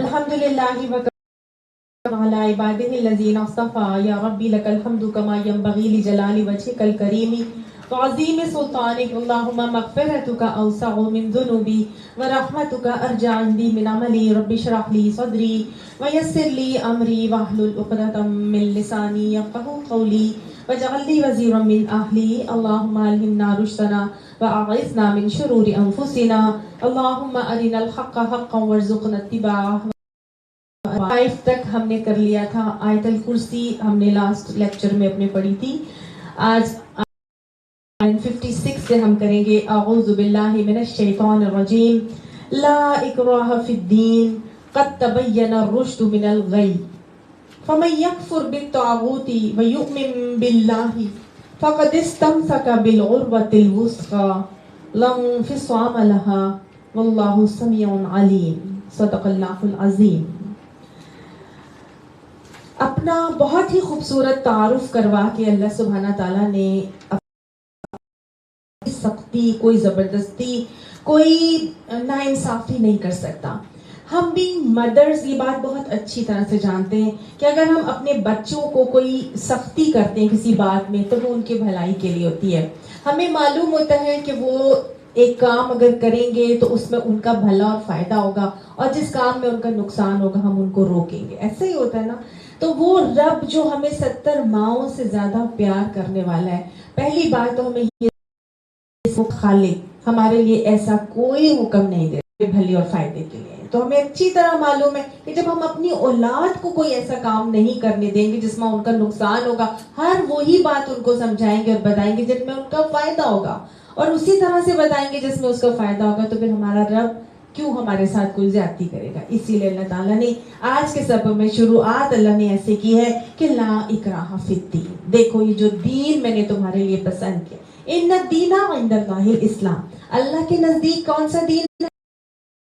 الحمدللہ وعلی عبادہ الذین اصطفى یا ربی لک الحمد کما ینبغی لجلال وجهک الکریم وعظیم سلطانک اللہم مغفرتک اوسع من ذنوبی ورحمتک ارجع عندی من عملی رب اشرح لی صدری ویسر لی امری واحلل عقدۃ من لسانی یفقهوا قولی واجعل لی وزیرا من اہلی اللہم الہمنا رشدنا واعصمنا من شرور انفسنا اللہم ارنا الحق حقا وارزقنا اتباعہ۔ 5 تک ہم نے کر لیا تھا، آیت الکرسی ہم نے لاسٹ لیکچر میں اپنے پڑھی تھی۔ آج 56 سے ہم کریں گے اعوذ باللہ من الشیطان الرجیم لا اکراہ فی الدین قد تبین الرشد من الغی فمن یکفر بالطاغوت ویؤمن باللہ فقد استمسک بالعروۃ الوثقی لا انفصام لها واللہ سمیع علیم صدق اللہ العظیم۔ اپنا بہت ہی خوبصورت تعارف کروا کے اللہ سبحانہ تعالیٰ نے سختی، کوئی زبردستی، کوئی ناانصافی نہیں کر سکتا۔ ہم بھی مدرز یہ بات بہت اچھی طرح سے جانتے ہیں کہ اگر ہم اپنے بچوں کو کوئی سختی کرتے ہیں کسی بات میں تو وہ ان کے بھلائی کے لیے ہوتی ہے۔ ہمیں معلوم ہوتا ہے کہ وہ ایک کام اگر کریں گے تو اس میں ان کا بھلا اور فائدہ ہوگا، اور جس کام میں ان کا نقصان ہوگا ہم ان کو روکیں گے۔ ایسا ہی ہوتا ہے نا۔ تو وہ رب جو ہمیں 70 ماؤں سے زیادہ پیار کرنے والا ہے، پہلی بات تو ہمیں یہ خالق ہمارے لیے ایسا کوئی حکم نہیں دے بھلے اور فائدے کے لیے۔ تو ہمیں اچھی طرح معلوم ہے کہ جب ہم اپنی اولاد کو کوئی ایسا کام نہیں کرنے دیں گے جس میں ان کا نقصان ہوگا، ہر وہی بات ان کو سمجھائیں گے اور بتائیں گے جس میں ان کا فائدہ ہوگا، اور اسی طرح سے بتائیں گے جس میں اس کا فائدہ ہوگا، تو پھر ہمارا رب کیوں ہمارے ساتھ کوئی زیادتی کرے گا۔ اسی لیے اللہ تعالیٰ نے آج کے سبق میں شروعات اللہ نے ایسے کی ہے کہ لا اکراہ فی الدین، دیکھو یہ جو دین میں نے تمہارے لیے پسند کیا، ان الدین عند اللہ الاسلام، اللہ کے نزدیک کون سا دین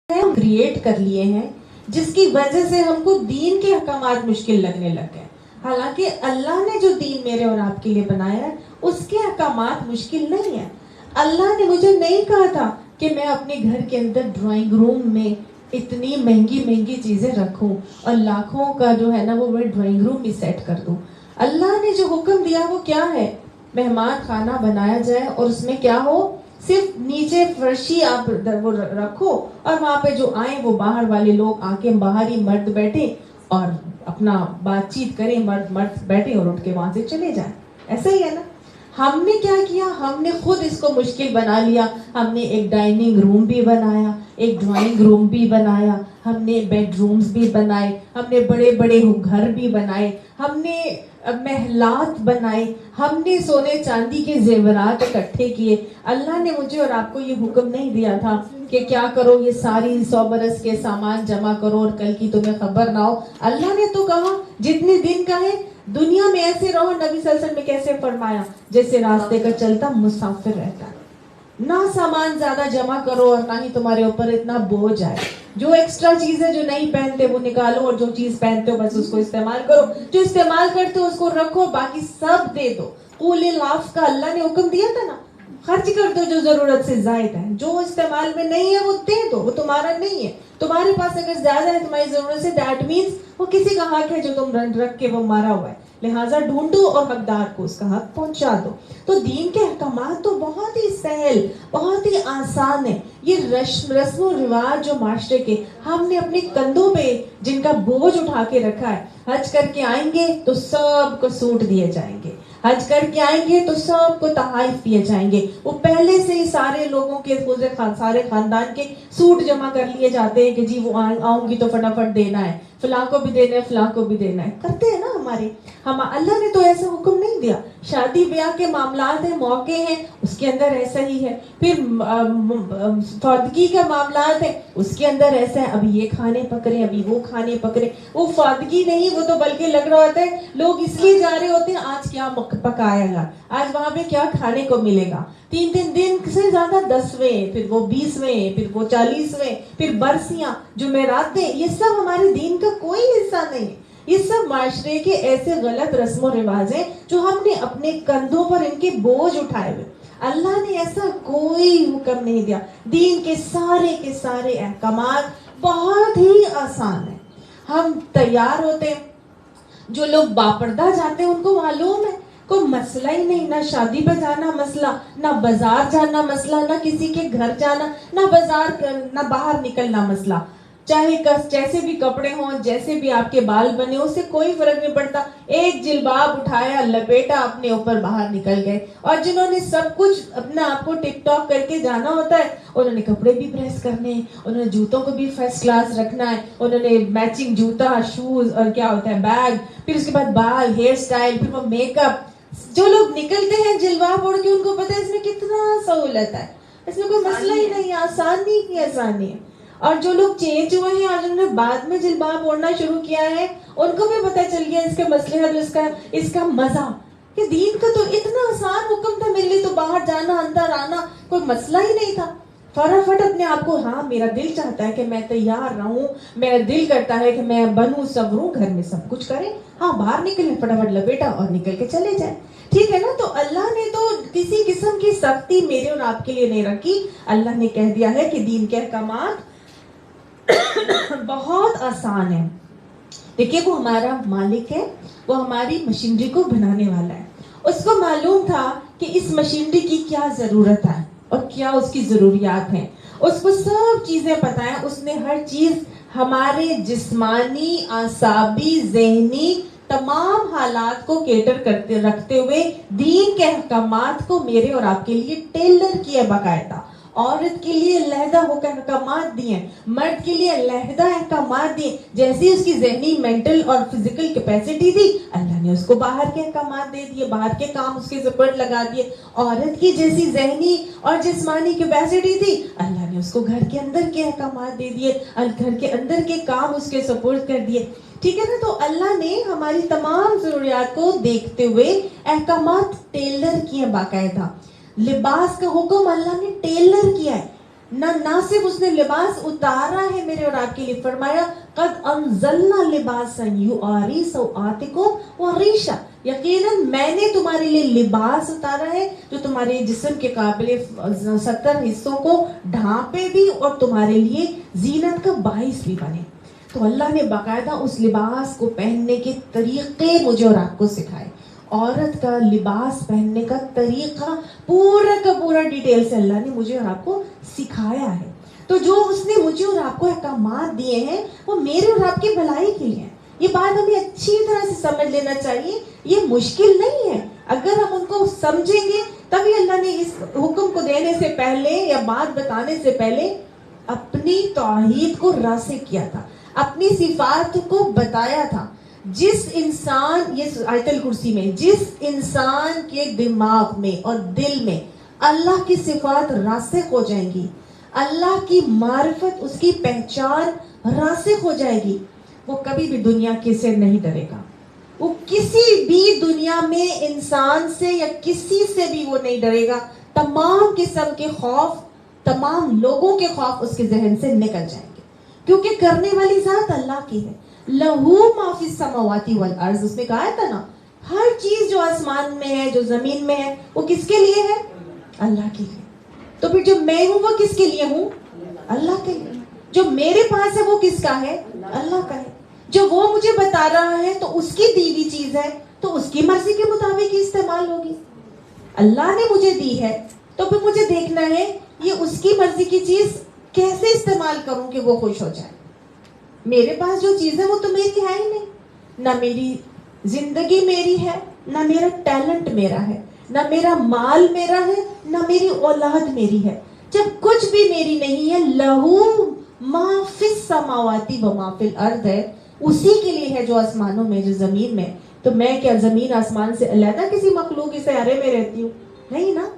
ہے ہم کریٹ کر لیے ہیں جس کی وجہ سے ہم کو دین کے احکامات مشکل لگنے لگ گئے۔ حالانکہ اللہ نے جو دین میرے اور آپ کے لیے بنایا ہے اس کے احکامات مشکل نہیں ہیں۔ اللہ نے مجھے نہیں کہا تھا کہ میں اپنے گھر کے اندر ڈرائنگ روم میں اتنی مہنگی مہنگی چیزیں رکھوں اور لاکھوں کا جو ہے نا وہ میں ڈرائنگ روم بھی سیٹ کر دوں۔ اللہ نے جو حکم دیا وہ کیا ہے؟ مہمان خانہ بنایا جائے اور اس میں کیا ہو، صرف نیچے فرشی آپ وہ رکھو اور وہاں پہ جو آئیں وہ باہر والے لوگ آ کے باہر ہی مرد بیٹھے اور اپنا بات چیت کریں، مرد بیٹھے اور اٹھ کے وہاں سے چلے جائیں۔ ایسا ہی ہے نا۔ ہم نے کیا کیا، ہم نے خود اس کو مشکل بنا لیا۔ ہم نے ایک ڈائننگ روم بھی بنایا، ایک ڈرائنگ روم بھی بنایا، ہم نے بیڈ رومز بھی بنائے، ہم نے بڑے بڑے گھر بھی بنائے، ہم نے محلات بنائے، ہم نے سونے چاندی کے زیورات اکٹھے کیے۔ اللہ نے مجھے اور آپ کو یہ حکم نہیں دیا تھا کہ کیا کرو یہ ساری 100 برس کے سامان جمع کرو اور کل کی تمہیں خبر نہ ہو۔ اللہ نے تو کہا جتنے دن کا ہے دنیا میں ایسے رہو۔ نبی صلی اللہ علیہ وسلم نے کیسے فرمایا؟ جیسے راستے کا چلتا مسافر رہتا ہے۔ نہ سامان زیادہ جمع کرو اور نہ ہی تمہارے اوپر اتنا بوجھ آئے۔ جو ایکسٹرا چیزیں جو نہیں پہنتے وہ نکالو، اور جو چیز پہنتے ہو بس اس کو استعمال کرو، جو استعمال کرتے ہو اس کو رکھو، باقی سب دے دو۔ قول العفو کا اللہ نے حکم دیا تھا نا، خرچ کر دو جو ضرورت سے زائد ہے، جو استعمال میں نہیں ہے وہ دے دو، وہ تمہارا نہیں ہے۔ تمہارے پاس اگر زیادہ ہے تمہاری ضرورت سے، دیٹ مینس وہ کسی کا حق ہے جو تم رکھ کے وہ مارا ہوا ہے، لہٰذا ڈھونڈو اور حقدار کو اس کا حق پہنچا دو۔ تو دین کے احکامات تو بہت ہی سہل، بہت ہی آسان ہے۔ یہ رسم و رواج جو معاشرے کے ہم نے اپنے کندھوں پہ جن کا بوجھ اٹھا کے رکھا ہے، حج کر کے آئیں گے تو سب کو سوٹ دیے جائیں گے، حج کر کے آئیں گے تو سب کو تحائف دیے جائیں گے۔ وہ پہلے سے ہی سارے لوگوں کے سارے خاندان کے سوٹ جمع کر لیے جاتے ہیں کہ جی وہ آؤں گی تو فٹافٹ دینا ہے، فلاں کو بھی دینا ہے، فلاں کو بھی دینا ہے، کرتے ہیں نا ہمارے۔ اللہ نے تو ایسا حکم نہیں دیا۔ شادی بیاہ کے معاملات ہیں، موقع ہیں، اس کے اندر ایسا ہی ہے۔ پھر فوتگی کا معاملات ہے، اس کے اندر ایسا ہے، ابھی یہ کھانے پکڑے، ابھی وہ کھانے پکڑے۔ وہ فوتگی نہیں، وہ تو بلکہ لگ رہا ہوتا ہے لوگ اس لیے جا رہے ہوتے ہیں آج کیا پکایا گا، آج وہاں پہ کیا کھانے کو ملے گا۔ 3 دن سے زیادہ 10ویں، پھر وہ 20ویں، پھر وہ 40ویں، پھر برسیاں، جمعراتیں، یہ سب ہمارے دین کا کوئی حصہ نہیں ہے۔ یہ سب معاشرے کے ایسے غلط رسم و رواج ہیں جو ہم نے اپنے کندھوں پر ان کے بوجھ اٹھائے ہوئے۔ اللہ نے ایسا کوئی حکم نہیں دیا۔ دین کے سارے احکامات بہت ہی آسان ہیں، ہم تیار ہوتے ہیں. جو لوگ باپردہ جاتے ہیں ان کو معلوم ہے کوئی مسئلہ ہی نہیں, نہ شادی پہ جانا مسئلہ, نہ بازار جانا مسئلہ, نہ کسی کے گھر جانا, نہ باہر نکلنا مسئلہ. چاہے جیسے بھی کپڑے ہوں, جیسے بھی آپ کے بال بنے, اس سے کوئی فرق نہیں پڑتا. ایک جلباب اٹھایا, لپیٹا اپنے اوپر, باہر نکل گئے. اور جنہوں نے سب کچھ اپنا آپ کو ٹک ٹاک کر کے جانا ہوتا ہے, انہوں نے کپڑے بھی پریس کرنے ہیں, انہوں نے جوتوں کو بھی فرسٹ کلاس رکھنا ہے, انہوں نے میچنگ جوتا, شوز اور کیا ہوتا ہے بیگ, پھر اس کے بعد بال, ہیئر سٹائل, پھر وہ میک اپ. جو لوگ نکلتے ہیں جلباب اوڑھ کے, ان کو پتا ہے اس میں کتنا سہولت ہے, اس میں کوئی مسئلہ ہی نہیں, آسانی ہی آسانی ہے. اور جو لوگ چینج ہوئے ہیں اور جنہوں نے بعد میں جلباب اوڑھنا شروع کیا ہے, ان کو بھی پتہ چل گیا اس کے مسئلے اور اس کا مزہ, کہ دین کا تو اتنا آسان حکم تھا میرے لیے, تو باہر جانا اندر آنا کوئی مسئلہ ہی نہیں تھا. فٹافٹ اپنے آپ کو, ہاں میرا دل چاہتا ہے کہ میں تیار رہوں, میرا دل کرتا ہے کہ میں بنوں سنوروں, گھر میں سب کچھ کریں, ہاں باہر نکلیں, فٹافٹ لپیٹا اور نکل کے چلے جائیں. ٹھیک ہے نا. تو اللہ نے تو کسی قسم کی سختی میرے اور آپ کے لیے نہیں رکھی. اللہ نے کہہ دیا ہے کہ دین کے احکامات بہت آسان ہے. دیکھیے وہ ہمارا مالک ہے, وہ ہماری مشینری کو بنانے والا ہے. اس کو معلوم تھا کہ اس مشینری کی کیا ضرورت ہے اور کیا اس کی ضروریات ہیں. اس کو سب چیزیں پتہ ہیں. اس نے ہر چیز ہمارے جسمانی, اعصابی, ذہنی تمام حالات کو کیٹر کرتے رکھتے ہوئے دین کے احکامات کو میرے اور آپ کے لیے ٹیلر کیا باقاعدہ. عورت کے لیے علیحدہ ہو کر احکامات دیے, مرد کے لیے علیحدہ احکامات دیے. جیسی اس کی ذہنی, مینٹل اور فزیکل کیپیسٹی تھی, اللہ نے اس کو باہر کے احکامات دے دیے, باہر کے کام اس کے سپرد لگا دیے. عورت کی جیسی ذہنی اور جسمانی کیپیسٹی تھی, اللہ نے اس کو گھر کے اندر کے احکامات دے دیے, گھر کے اندر کے کام اس کے سپرد کر دیے. ٹھیک ہے نا. تو اللہ نے ہماری تمام ضروریات کو دیکھتے ہوئے احکامات ٹیلر کیے باقاعدہ. لباس کا حکم اللہ نے ٹیلر کیا ہے. نہ صرف اس نے لباس اتارا ہے میرے اور آپ کے لیے, فرمایا قد انزلنا لباسا یواری سوآتکم وریشا, یقیناً میں نے تمہارے لیے لباس اتارا ہے جو تمہارے جسم کے قابل 70 حصوں کو ڈھانپے بھی اور تمہارے لیے زینت کا باعث بھی بنے. تو اللہ نے باقاعدہ اس لباس کو پہننے کے طریقے مجھے اور آپ کو سکھائے. عورت کا لباس پہننے کا طریقہ پورا کا پورا ڈیٹیل سے اللہ نے مجھے اور آپ کو سکھایا ہے. تو جو اس نے مجھے اور آپ کو احکامات دیے ہیں وہ میرے اور آپ کی بھلائی کے لیے ہیں. یہ بات ہمیں اچھی طرح سے سمجھ لینا چاہیے. یہ مشکل نہیں ہے. اگر ہم ان کو سمجھیں گے تبھی اللہ نے اس حکم کو دینے سے پہلے یا بات بتانے سے پہلے اپنی توحید کو راسخ کیا تھا, اپنی صفات کو بتایا تھا. جس انسان, یہ آیت الکرسی میں, جس انسان کے دماغ میں اور دل میں اللہ کی صفات راسخ ہو جائیں گی, اللہ کی معرفت, اس کی پہچان راسخ ہو جائے گی, وہ کبھی بھی دنیا سے نہیں ڈرے گا. وہ کسی بھی دنیا میں انسان سے یا کسی سے بھی وہ نہیں ڈرے گا. تمام قسم کے خوف, تمام لوگوں کے خوف اس کے ذہن سے نکل جائیں گے, کیونکہ کرنے والی ذات اللہ کی ہے. لہو ما فی السماوات والارض, اس نے کہا تھا نا, ہر چیز جو آسمان میں ہے, جو زمین میں ہے, وہ کس کے لیے ہے؟ اللہ کے لیے. تو پھر جو میں ہوں وہ کس کے لیے ہوں؟ اللہ کے لیے. جو میرے پاس ہے وہ کس کا ہے؟ اللہ کا ہے. جو وہ مجھے بتا رہا ہے تو اس کی دی ہوئی چیز ہے, تو اس کی مرضی کے مطابق ہی استعمال ہوگی. اللہ نے مجھے دی ہے تو پھر مجھے دیکھنا ہے یہ اس کی مرضی کی چیز کیسے استعمال کروں کہ وہ خوش ہو جائے. میرے پاس جو چیز ہے وہ تو میری ہے ہی نہیں. نہ میری زندگی میری ہے, نہ میرا ٹیلنٹ میرا ہے, نہ میرا مال میرا ہے, نہ میری اولاد میری ہے. جب کچھ بھی میری نہیں ہے, لہو ما فی السماوات و ما فی الارض ہے, اسی کے لیے ہے جو آسمانوں میں, جو زمین میں. تو میں کیا زمین آسمان سے علیحدہ کسی مخلوق کے سیارے میں رہتی ہوں؟ نہیں نا,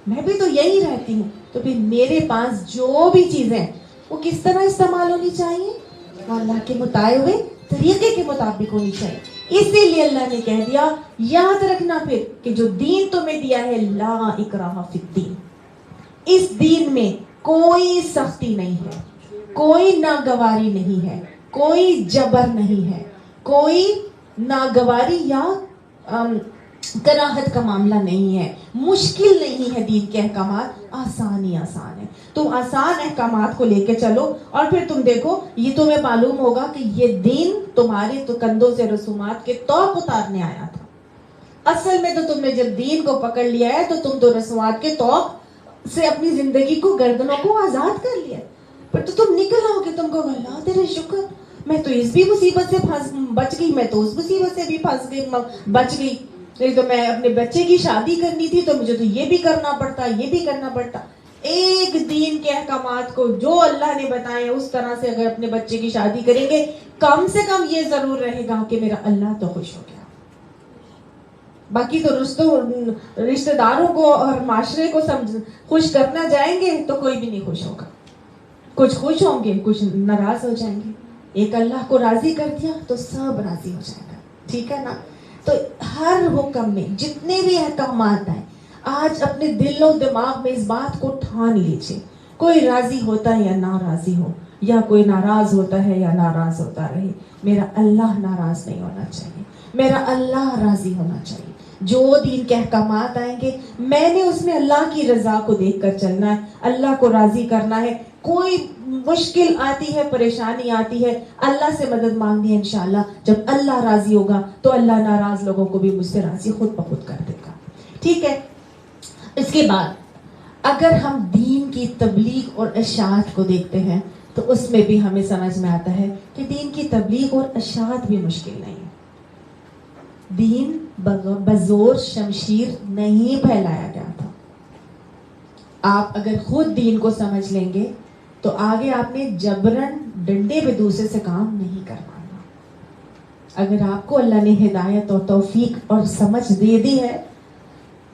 میں بھی تو یہی رہتی ہوں. تو پھر میرے پاس جو بھی چیزیں وہ کس طرح استعمال ہونی چاہیے؟ اللہ کے بتائے ہوئے طریقے کے مطابق ہونی چاہیے. اسی لیے اللہ نے کہہ دیا, یاد رکھنا پھر کہ جو دین تمہیں دیا ہے, لا اکراہ فی الدین, اس دین میں کوئی سختی نہیں ہے, کوئی ناگواری نہیں ہے, کوئی جبر نہیں ہے, کوئی ناگواری یا کراہت کا معاملہ نہیں ہے، مشکل نہیں ہے، دین کے احکامات آسان ہی آسان ہے. تم آسان احکامات کو لے کے چلو اور پھر تم دیکھو یہ تمہیں معلوم ہوگا کہ یہ دین تمہارے تو کندھوں سے رسومات کے توق اتارنے آیا تھا. اصل میں تو تم نے جب دین کو پکڑ لیا ہے تو تم تو رسومات کے توق سے اپنی زندگی کو، گردنوں کو آزاد کر لیا. پھر تو تم نکل آؤ گے، تم کو اللہ تیرے شکر، میں تو اس بھی مصیبت سے بچ گئی، میں تو اس مصیبت سے بھی پھنس گئی، بچ گئی. نہیں تو میں اپنے بچے کی شادی کرنی تھی تو مجھے تو یہ بھی کرنا پڑتا، یہ بھی کرنا پڑتا. ایک دین کے احکامات کو جو اللہ نے بتائے اس طرح سے اگر اپنے بچے کی شادی کریں گے، کم سے کم یہ ضرور رہے گا کہ میرا اللہ تو خوش ہو گیا. باقی تو رشتہ داروں کو اور معاشرے کو خوش کرنا جائیں گے تو کوئی بھی نہیں خوش ہوگا. کچھ خوش ہوں گے، کچھ ناراض ہو جائیں گے. ایک اللہ کو راضی کر دیا تو سب راضی ہو جائے گا. ٹھیک ہے نا؟ تو ہر حکم میں جتنے بھی احکامات ہیں، آج اپنے دل و دماغ میں اس بات کو ٹھان لیجئے، کوئی راضی ہوتا ہے یا ناراضی ہو، یا کوئی ناراض ہوتا ہے یا ناراض ہوتا رہے، میرا اللہ ناراض نہیں ہونا چاہیے، میرا اللہ راضی ہونا چاہیے. جو دین کے احکامات آئیں گے میں نے اس میں اللہ کی رضا کو دیکھ کر چلنا ہے، اللہ کو راضی کرنا ہے. کوئی مشکل آتی ہے، پریشانی آتی ہے، اللہ سے مدد مانگنی ہے. انشاءاللہ جب اللہ راضی ہوگا تو اللہ ناراض لوگوں کو بھی مجھ سے راضی خود بخود کر دے گا. ٹھیک ہے؟ اس کے بعد اگر ہم دین کی تبلیغ اور اشاعت کو دیکھتے ہیں تو اس میں بھی ہمیں سمجھ میں آتا ہے کہ دین کی تبلیغ اور اشاعت بھی مشکل نہیں ہے. دین بزور شمشیر نہیں پھیلایا گیا تھا. آپ اگر خود دین کو سمجھ لیں گے تو آگے آپ نے جبرن ڈنڈے پہ دوسرے سے کام نہیں کروانا. اگر آپ کو اللہ نے ہدایت اور توفیق اور سمجھ دے دی ہے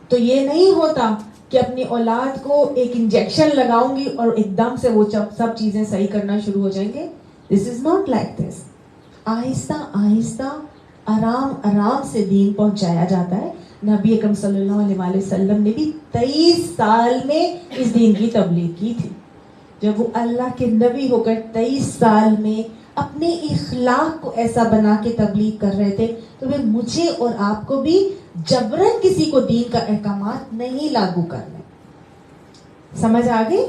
تو یہ نہیں ہوتا کہ اپنی اولاد کو ایک انجیکشن لگاؤں گی اور ایک دم سے وہ سب چیزیں صحیح کرنا شروع ہو جائیں گے. دس از ناٹ لائک دس. آہستہ آہستہ آرام آرام سے دین پہنچایا جاتا ہے. نبی اکرم صلی اللہ علیہ وسلم نے بھی 23 سال میں اس دین کی تبلیغ کی تھی. جب وہ اللہ کے نبی ہو کر 23 سال میں اپنے اخلاق کو ایسا بنا کے تبلیغ کر رہے تھے تو پھر مجھے اور آپ کو بھی جبرن کسی کو دین کا احکامات نہیں لاگو کرنے. سمجھ آ گئی؟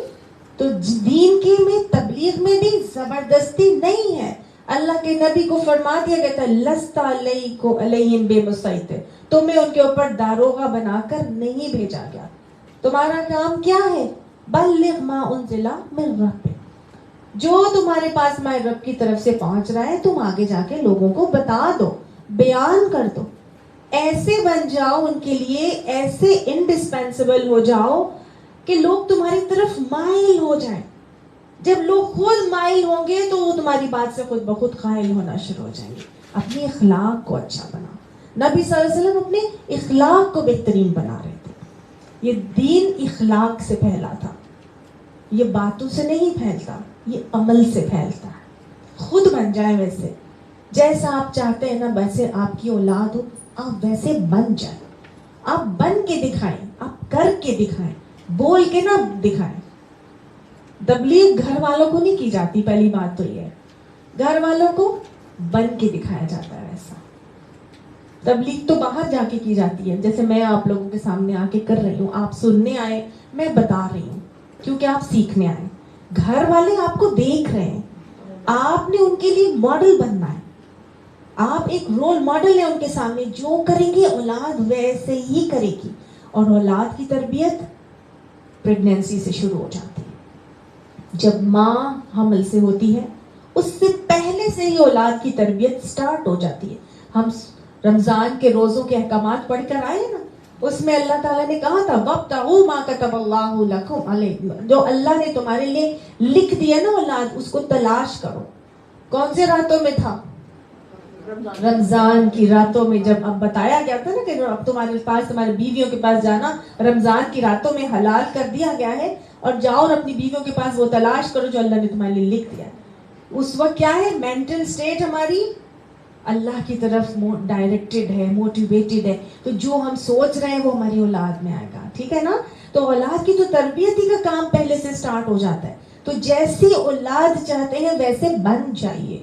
تو دین کی میں تبلیغ میں بھی زبردستی نہیں ہے. اللہ کے نبی کو فرما دیا گیا تھا لست علیہم بمسیطر، تمہیں ان کے اوپر داروغہ بنا کر نہیں بھیجا گیا. تمہارا کام کیا ہے؟ بلغ ما انزل من ربک، جو تمہارے پاس مائے رب کی طرف سے پہنچ رہا ہے تم آگے جا کے لوگوں کو بتا دو، بیان کر دو. ایسے بن جاؤ ان کے لیے، ایسے انڈسپینسیبل ہو جاؤ کہ لوگ تمہاری طرف مائل ہو جائیں. جب لوگ خود مائل ہوں گے تو وہ تمہاری بات سے خود بخود قائل ہونا شروع ہو جائیں گے. اپنے اخلاق کو اچھا بنا. نبی صلی اللہ علیہ وسلم اپنے اخلاق کو بہترین بنا رہے تھے. یہ دین اخلاق سے پھیلا تھا. یہ باتوں سے نہیں پھیلتا، یہ عمل سے پھیلتا ہے. خود بن جائیں ویسے، جیسا آپ چاہتے ہیں نا ویسے آپ کی اولاد ہو، آپ ویسے بن جائیں. آپ بن کے دکھائیں، آپ کر کے دکھائیں، بول کے نہ دکھائیں. تبلیغ گھر والوں کو نہیں کی جاتی، پہلی بات تو یہ ہے. گھر والوں کو بن کے دکھایا جاتا ہے. ایسا تبلیغ تو باہر جا کے کی جاتی ہے، جیسے میں آپ لوگوں کے سامنے آ کے کر رہی ہوں. آپ سننے آئے، میں بتا رہی ہوں کیونکہ آپ سیکھنے آئے. گھر والے آپ کو دیکھ رہے ہیں، آپ نے ان کے لیے ماڈل بننا ہے. آپ ایک رول ماڈل ہیں ان کے سامنے. جو کریں گے اولاد ویسے ہی کرے گی. اور اولاد کی تربیت پریگنینسی سے شروع ہو جاتی ہے. جب ماں حمل سے ہوتی ہے اس سے پہلے سے ہی اولاد کی تربیت سٹارٹ ہو جاتی ہے. ہم رمضان کے روزوں کے احکامات پڑھ کر آئے نا، اس میں اللہ تعالیٰ نے کہا تھا وَابْتَغُوا مَا كَتَبَ اللَّهُ لَكُمْ عَلَيْكُمْ، جو اللہ نے تمہارے لیے لکھ دیا نا اولاد، اس کو تلاش کرو. کون سے راتوں میں تھا؟ رمضان کی راتوں میں. جب اب بتایا گیا تھا نا کہ اب تمہارے پاس، تمہاری بیویوں کے پاس جانا رمضان کی راتوں میں حلال کر دیا گیا ہے، اور جاؤ اور اپنی بیویوں کے پاس وہ تلاش کرو جو اللہ نے تمہارے لیے لکھ دیا. اس وقت کیا ہے؟ مینٹل سٹیٹ ہماری اللہ کی طرف ڈائریکٹڈ ہے، موٹیویٹڈ ہے. تو جو ہم سوچ رہے ہیں وہ ہماری اولاد میں آئے گا. ٹھیک ہے نا؟ تو اولاد کی تو تربیت ہی کا کام پہلے سے سٹارٹ ہو جاتا ہے. تو جیسی اولاد چاہتے ہیں ویسے بن جائیے،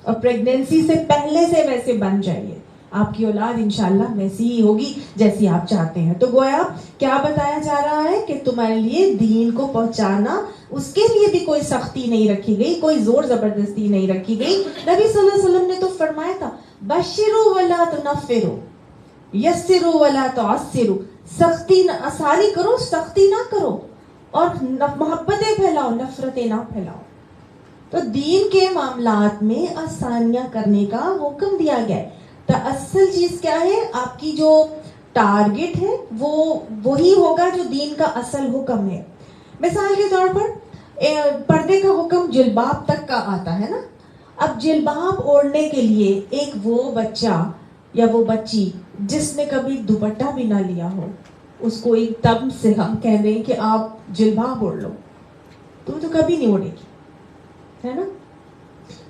اور پریگنینسی سے پہلے سے ویسے بن جائیے. آپ کی اولاد انشاءاللہ ویسی ہی ہوگی جیسی آپ چاہتے ہیں. تو گویا کیا بتایا جا رہا ہے کہ تمہارے لیے دین کو پہنچانا، اس کے لیے بھی کوئی سختی نہیں رکھی گئی، کوئی زور زبردستی نہیں رکھی گئی. نبی صلی اللہ علیہ وسلم نے تو فرمایا تھا بشروا ولا تنفروا، یسروا ولا تعسروا، سختی آسانی کرو، سختی نہ کرو، اور محبتیں پھیلاؤ، نفرتیں نہ پھیلاؤ. تو دین کے معاملات میں آسانیاں کرنے کا حکم دیا گیا ہے. تو اصل چیز کیا ہے؟ آپ کی جو ٹارگٹ ہے وہ وہی ہوگا جو دین کا اصل حکم ہے. مثال کے طور پر پردے کا حکم جلباب تک کا آتا ہے نا. اب جلباب اوڑھنے کے لیے ایک وہ بچہ یا وہ بچی جس نے کبھی دوپٹہ بھی نہ لیا ہو، اس کو ایک دم سے ہم کہہ دیں کہ آپ جلباب اوڑھ لو، تو کبھی نہیں اوڑھے گی، ہے نا.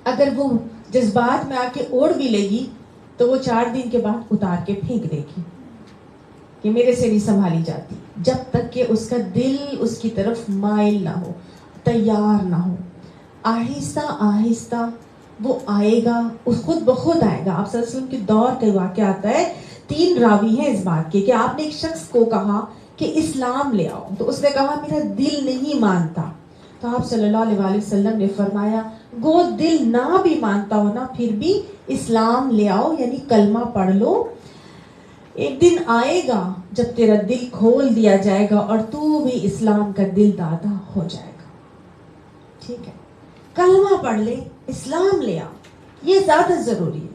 اگر وہ جذبات میں آ کے اوڑھ بھی لے گی تو وہ 4 دن کے بعد اتار کے پھینک دے گی کہ میرے سے نہیں سنبھالی جاتی، جب تک کہ اس کا دل اس کی طرف مائل نہ ہو، تیار نہ ہو. آہستہ آہستہ وہ آئے گا، اس خود بخود آئے گا. آپ صلی اللہ علیہ وسلم کے دور کا واقعہ آتا ہے، 3 راوی ہیں اس بات کے کہ آپ نے ایک شخص کو کہا کہ اسلام لے آؤ، تو اس نے کہا میرا دل نہیں مانتا. تو آپ صلی اللہ علیہ وسلم نے فرمایا گو دل نہ بھی مانتا ہو نا، پھر بھی اسلام لے آؤ، یعنی کلمہ پڑھ لو. ایک دن آئے گا جب تیرا دل کھول دیا جائے گا اور تو بھی اسلام کا دل دادا ہو جائے گا. ٹھیک ہے، کلمہ پڑھ لے، اسلام لے آ، یہ زیادہ ضروری ہے.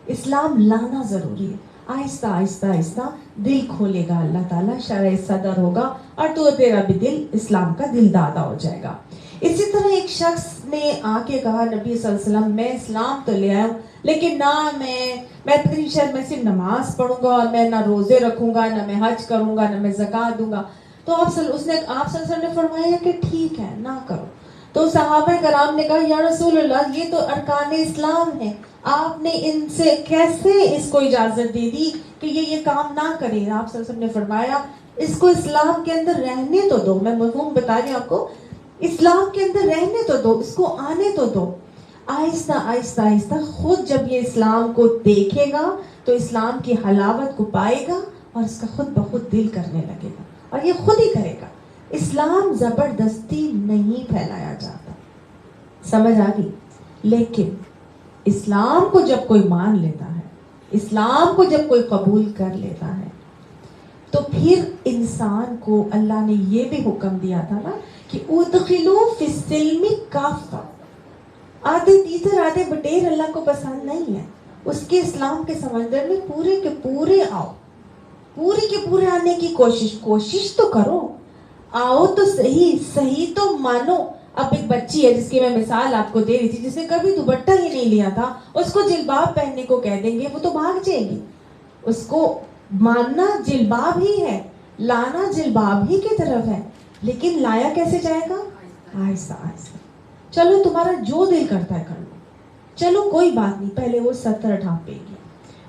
اسلام لانا ضروری ہے. آہستہ آہستہ آہستہ دل کھولے گا اللہ تعالیٰ، شرع صدر ہوگا اور تو تیرا بھی دل اسلام کا دل دادا ہو جائے گا. اسی طرح ایک شخص نے آ کے کہا نبی صلی اللہ علیہ وسلم میں اسلام تو لے آیا ہوں لیکن نہ میں شاید میں صرف نماز پڑھوں گا اور میں نہ روزے رکھوں گا، نہ میں حج کروں گا، نہ میں زکوٰۃ دوں گا. تو آپ صلی اللہ علیہ وسلم نے فرمایا کہ ٹھیک ہے نہ کرو. تو صحابہ کرام نے کہا یا رسول اللہ یہ تو ارکان اسلام ہے، آپ نے ان سے کیسے اس کو اجازت دے دی کہ یہ کام نہ کرے؟ آپ صلی اللہ علیہ وسلم نے فرمایا اس کو اسلام کے اندر رہنے تو دو. میں مفہوم بتا رہی ہوں آپ کو، اسلام کے اندر رہنے تو دو، اس کو آنے تو دو. آہستہ آہستہ آہستہ خود جب یہ اسلام کو دیکھے گا تو اسلام کی حلاوت کو پائے گا اور اس کا خود بخود دل کرنے لگے گا اور یہ خود ہی کرے گا. اسلام زبردستی نہیں پھیلایا جاتا، سمجھ آ گئی؟ لیکن اسلام کو جب کوئی مان لیتا ہے، اسلام کو جب کوئی قبول کر لیتا ہے، تو پھر انسان کو اللہ نے یہ بھی حکم دیا تھا نا کہ ادخلوا فی السلم کافہ. آدھے تیتر آدھے بٹیر اللہ کو پسند نہیں ہے. اس کے اسلام کے سمندر میں پورے کے پورے آؤ، پورے کے پورے آنے کی کوشش تو کرو، آؤ تو صحیح تو مانو. اب ایک بچی ہے جس کی میں مثال آپ کو دے رہی تھی، جس نے کبھی دوپٹہ ہی نہیں لیا تھا، اس کو جلباب پہننے کو کہہ دیں گے وہ تو بھاگ جائے گی. اس کو ماننا جلباب ہی ہے، لانا جلباب ہی کی طرف ہے، لیکن لایا کیسے جائے گا؟ آہستہ آہستہ. چلو تمہارا جو دل کرتا ہے کر لو، چلو کوئی بات نہیں. پہلے وہ 70 ڈھانپے گی،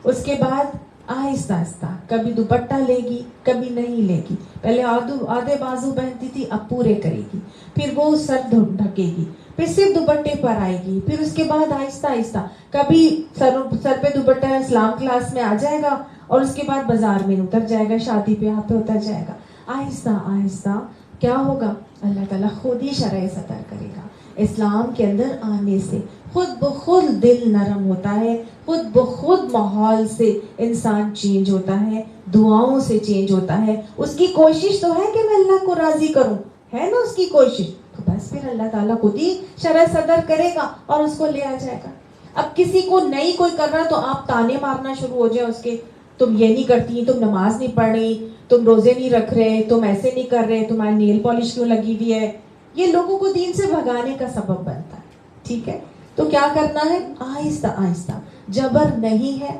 اس کے بعد آہستہ آہستہ کبھی دوپٹہ لے گی کبھی نہیں لے گی. پہلے آدھے بازو پہنتی تھی، اب پورے کرے گی. پھر وہ سر ڈھکے گی، پھر صرف دوپٹے پر آئے گی. پھر اس کے بعد آہستہ آہستہ کبھی سر پہ دوپٹہ اسلام کلاس میں آ جائے گا اور اس کے بعد بازار میں اتر جائے گا، شادی پہ یہاں پہ اتر جائے گا. آہستہ آہستہ کیا ہوگا؟ اللہ تعالیٰ خود ہی شرع صدر کرے گا. اسلام کے اندر آنے سے خود بخود دل نرم ہوتا ہے، خود بخود ماحول سے انسان چینج ہوتا ہے، دعاؤں سے چینج ہوتا ہے. اس کی کوشش تو ہے کہ میں اللہ کو راضی کروں، ہے نا اس کی کوشش، تو بس پھر اللہ تعالیٰ خود ہی شرع صدر کرے گا اور اس کو لے آ جائے گا. اب کسی کو نہیں کوئی کر رہا تو آپ تانے مارنا شروع ہو جائے اس کے، تم یہ نہیں کرتی، تم نماز نہیں پڑھ رہی، تم روزے نہیں رکھ رہے، تم ایسے نہیں کر رہے، تمہاری نیل پالش کیوں لگی ہوئی ہے. یہ لوگوں کو دین سے بھگانے کا سبب بنتا ہے. ٹھیک ہے، تو کیا کرنا ہے؟ آہستہ آہستہ، جبر نہیں ہے،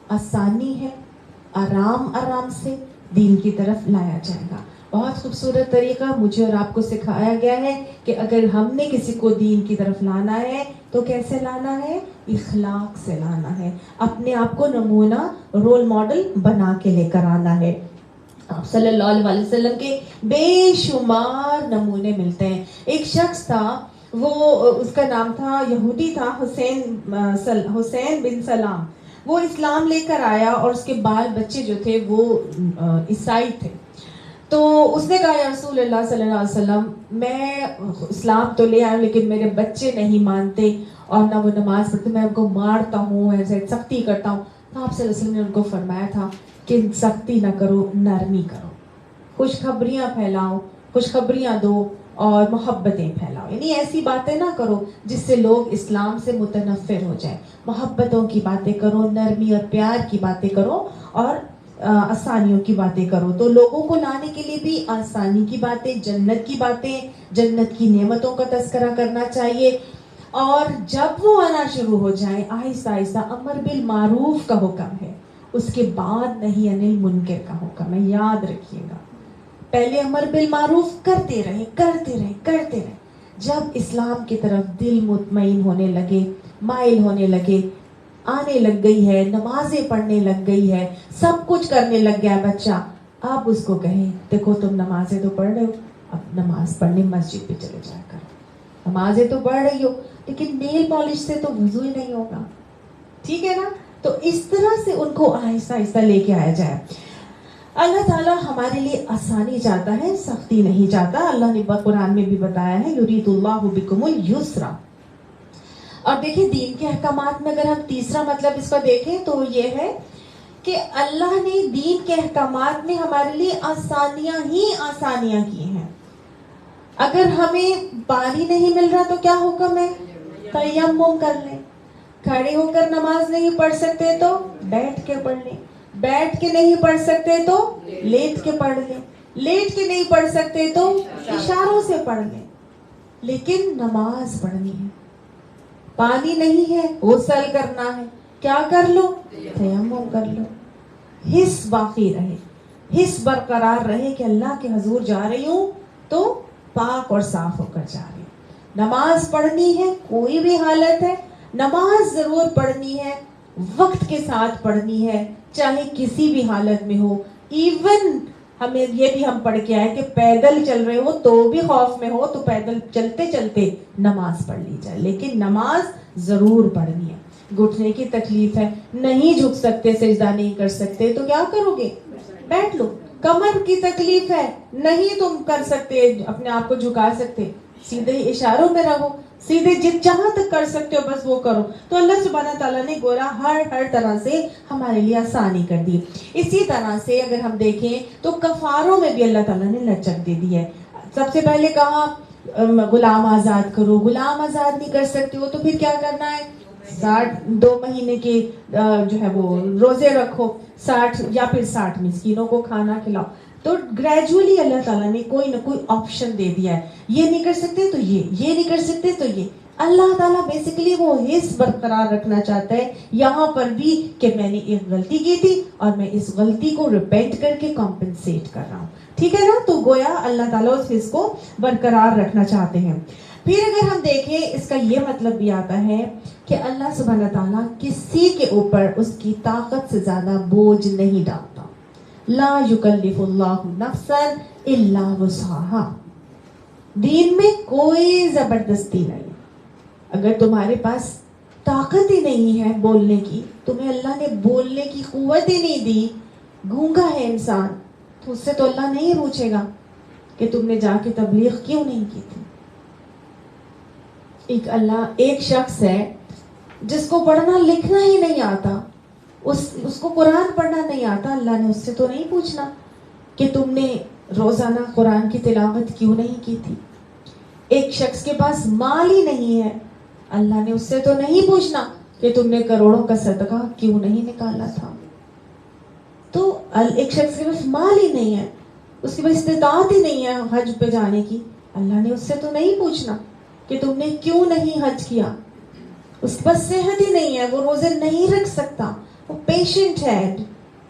آسانی ہے، آرام آرام سے دین کی طرف لایا جائے گا. بہت خوبصورت طریقہ مجھے اور آپ کو سکھایا گیا ہے کہ اگر ہم نے کسی کو دین کی طرف لانا ہے تو کیسے لانا ہے؟ اخلاق سے لانا ہے، اپنے آپ کو نمونہ رول ماڈل بنا کے لے کر آنا ہے. آپ صلی اللہ علیہ وسلم کے بے شمار نمونے ملتے ہیں. ایک شخص تھا، وہ اس کا نام تھا، یہودی تھا، حسین بن سلام. وہ اسلام لے کر آیا اور اس کے بال بچے جو تھے وہ عیسائی تھے. تو اس نے کہا یا رسول اللہ صلی اللہ علیہ وسلم میں اسلام تو لے آیا لیکن میرے بچے نہیں مانتے اور نہ وہ نماز پڑھتے, میں ان کو مارتا ہوں, ایسے سختی کرتا ہوں. تو آپ صلی اللہ علیہ وسلم نے ان کو فرمایا تھا کہ سختی نہ کرو, نرمی کرو, خوشخبریاں پھیلاؤ, خوشخبریاں دو اور محبتیں پھیلاؤ. یعنی ایسی باتیں نہ کرو جس سے لوگ اسلام سے متنفر ہو جائیں. محبتوں کی باتیں کرو, نرمی اور پیار کی باتیں کرو اور آسانیوں کی باتیں کرو. تو لوگوں کو لانے کے لیے بھی آسانی کی باتیں, جنت کی باتیں, جنت کی نعمتوں کا تذکرہ کرنا چاہیے. اور جب وہ آنا شروع ہو جائیں آہستہ آہستہ امر بالمعروف کا حکم ہے, اس کے بعد نہیں انل منکر کا حکم ہے. یاد رکھیے گا, پہلے امر بالمعروف کرتے رہے کرتے رہے کرتے رہے. جب اسلام کی طرف دل مطمئن ہونے لگے, مائل ہونے لگے, آنے لگ گئی ہے, نمازیں پڑھنے لگ گئی ہے, سب کچھ کرنے لگ گیا بچہ, آپ اس کو کہیں دیکھو تم نمازیں تو پڑھ رہے ہو, اب نماز پڑھنے مسجد پہ چلے جایا کرو. نمازیں تو پڑھ رہی ہو لیکن نیل پالش سے تو وضو ہی نہیں ہوگا, ٹھیک ہے نا. تو اس طرح سے ان کو آہستہ آہستہ لے کے آیا جائے. اللہ تعالیٰ ہمارے لیے آسانی چاہتا ہے, سختی نہیں چاہتا. اللہ نے قرآن میں بھی بتایا ہے یرید اللہ بکم الیسر. اور دیکھیں دین کے احکامات میں اگر ہم تیسرا مطلب اس کا دیکھیں تو یہ ہے کہ اللہ نے دین کے احکامات میں ہمارے لیے آسانیاں ہی آسانیاں کی ہیں. اگر ہمیں پانی نہیں مل رہا تو کیا حکم ہے؟ تیمم کر لیں. کھڑے ہو کر نماز نہیں پڑھ سکتے تو بیٹھ کے پڑھ لیں. بیٹھ کے نہیں پڑھ سکتے تو لیٹ کے پڑھ لیں. لیٹ کے نہیں پڑھ سکتے تو اشاروں سے پڑھ لیں. لیکن نماز پڑھنی ہے, پانی نہیں ہے, غسل کرنا ہے, کیا کر لو؟ تیمم کر لو. حس باقی رہے, حس برقرار رہے کہ اللہ کے حضور جا رہی ہوں تو پاک اور صاف ہو کر جا رہی ہوں. نماز پڑھنی ہے, کوئی بھی حالت ہے نماز ضرور پڑھنی ہے, وقت کے ساتھ پڑھنی ہے, چاہے کسی بھی حالت میں ہو. ایون ہمیں یہ بھی ہم پڑھ کے آئے کہ پیدل چل رہے ہو تو بھی خوف میں ہو تو پیدل چلتے چلتے نماز پڑھ لی جائے, لیکن نماز ضرور پڑھنی ہے. گھٹنے کی تکلیف ہے, نہیں جھک سکتے, سجدہ نہیں کر سکتے تو کیا کرو گے؟ بیٹھ لو. کمر کی تکلیف ہے, نہیں تم کر سکتے اپنے آپ کو جھکا سکتے, سیدھے اشاروں میں رہو, سیدھے جہاں تک کر سکتے ہو بس وہ کرو. تو اللہ سبحانہ تعالیٰ نے گویا ہر طرح سے ہمارے لیے آسانی کر دی. اسی طرح سے اگر ہم دیکھیں تو کفاروں میں بھی اللہ تعالیٰ نے لچک دے دی ہے. سب سے پہلے کہا غلام آزاد کرو. غلام آزاد نہیں کر سکتے ہو تو پھر کیا کرنا ہے؟ 2 مہینے کے جو ہے وہ روزے رکھو, 60 یا پھر 60 مسکینوں کو کھانا کھلاؤ. تو گریجولی اللہ تعالیٰ نے کوئی نہ کوئی آپشن دے دیا ہے. یہ نہیں کر سکتے تو یہ نہیں کر سکتے تو یہ. اللہ تعالیٰ بیسیکلی وہ حس برقرار رکھنا چاہتا ہے یہاں پر بھی کہ میں نے ایک غلطی کی تھی اور میں اس غلطی کو ریپینٹ کر کے کمپنسیٹ کر رہا ہوں, ٹھیک ہے نا. تو گویا اللہ تعالیٰ اس حس کو برقرار رکھنا چاہتے ہیں. پھر اگر ہم دیکھیں اس کا یہ مطلب بھی آتا ہے کہ اللہ سبحانہ تعالیٰ کسی کے اوپر اس کی طاقت سے زیادہ بوجھ نہیں ڈالتا. لا یکلف اللہ نفسا الا وسعها. دین میں کوئی زبردستی نہیں. اگر تمہارے پاس طاقت ہی نہیں ہے بولنے کی, تمہیں اللہ نے بولنے کی قوت ہی نہیں دی, گونگا ہے انسان, تو اس سے تو اللہ نہیں پوچھے گا کہ تم نے جا کے تبلیغ کیوں نہیں کی تھی. ایک شخص ہے جس کو پڑھنا لکھنا ہی نہیں آتا, اس کو قرآن پڑھنا نہیں آتا. اللہ نے اس سے تو نہیں پوچھنا کہ تم نے روزانہ قرآن کی تلاوت کیوں نہیں کی تھی. ایک شخص کے پاس مال ہی نہیں ہے, اللہ نے اس سے تو نہیں پوچھنا کہ تم نے کروڑوں کا صدقہ کیوں نہیں نکالا تھا. تو ایک شخص کے پاس مال ہی نہیں ہے, اس کے پاس استطاعت ہی نہیں ہے حج پہ جانے کی, اللہ نے اس سے تو نہیں پوچھنا کہ تم نے کیوں نہیں حج کیا. اس کے پاس صحت ہی نہیں ہے, وہ روزے نہیں رکھ سکتا, وہ پیشنٹ ہے,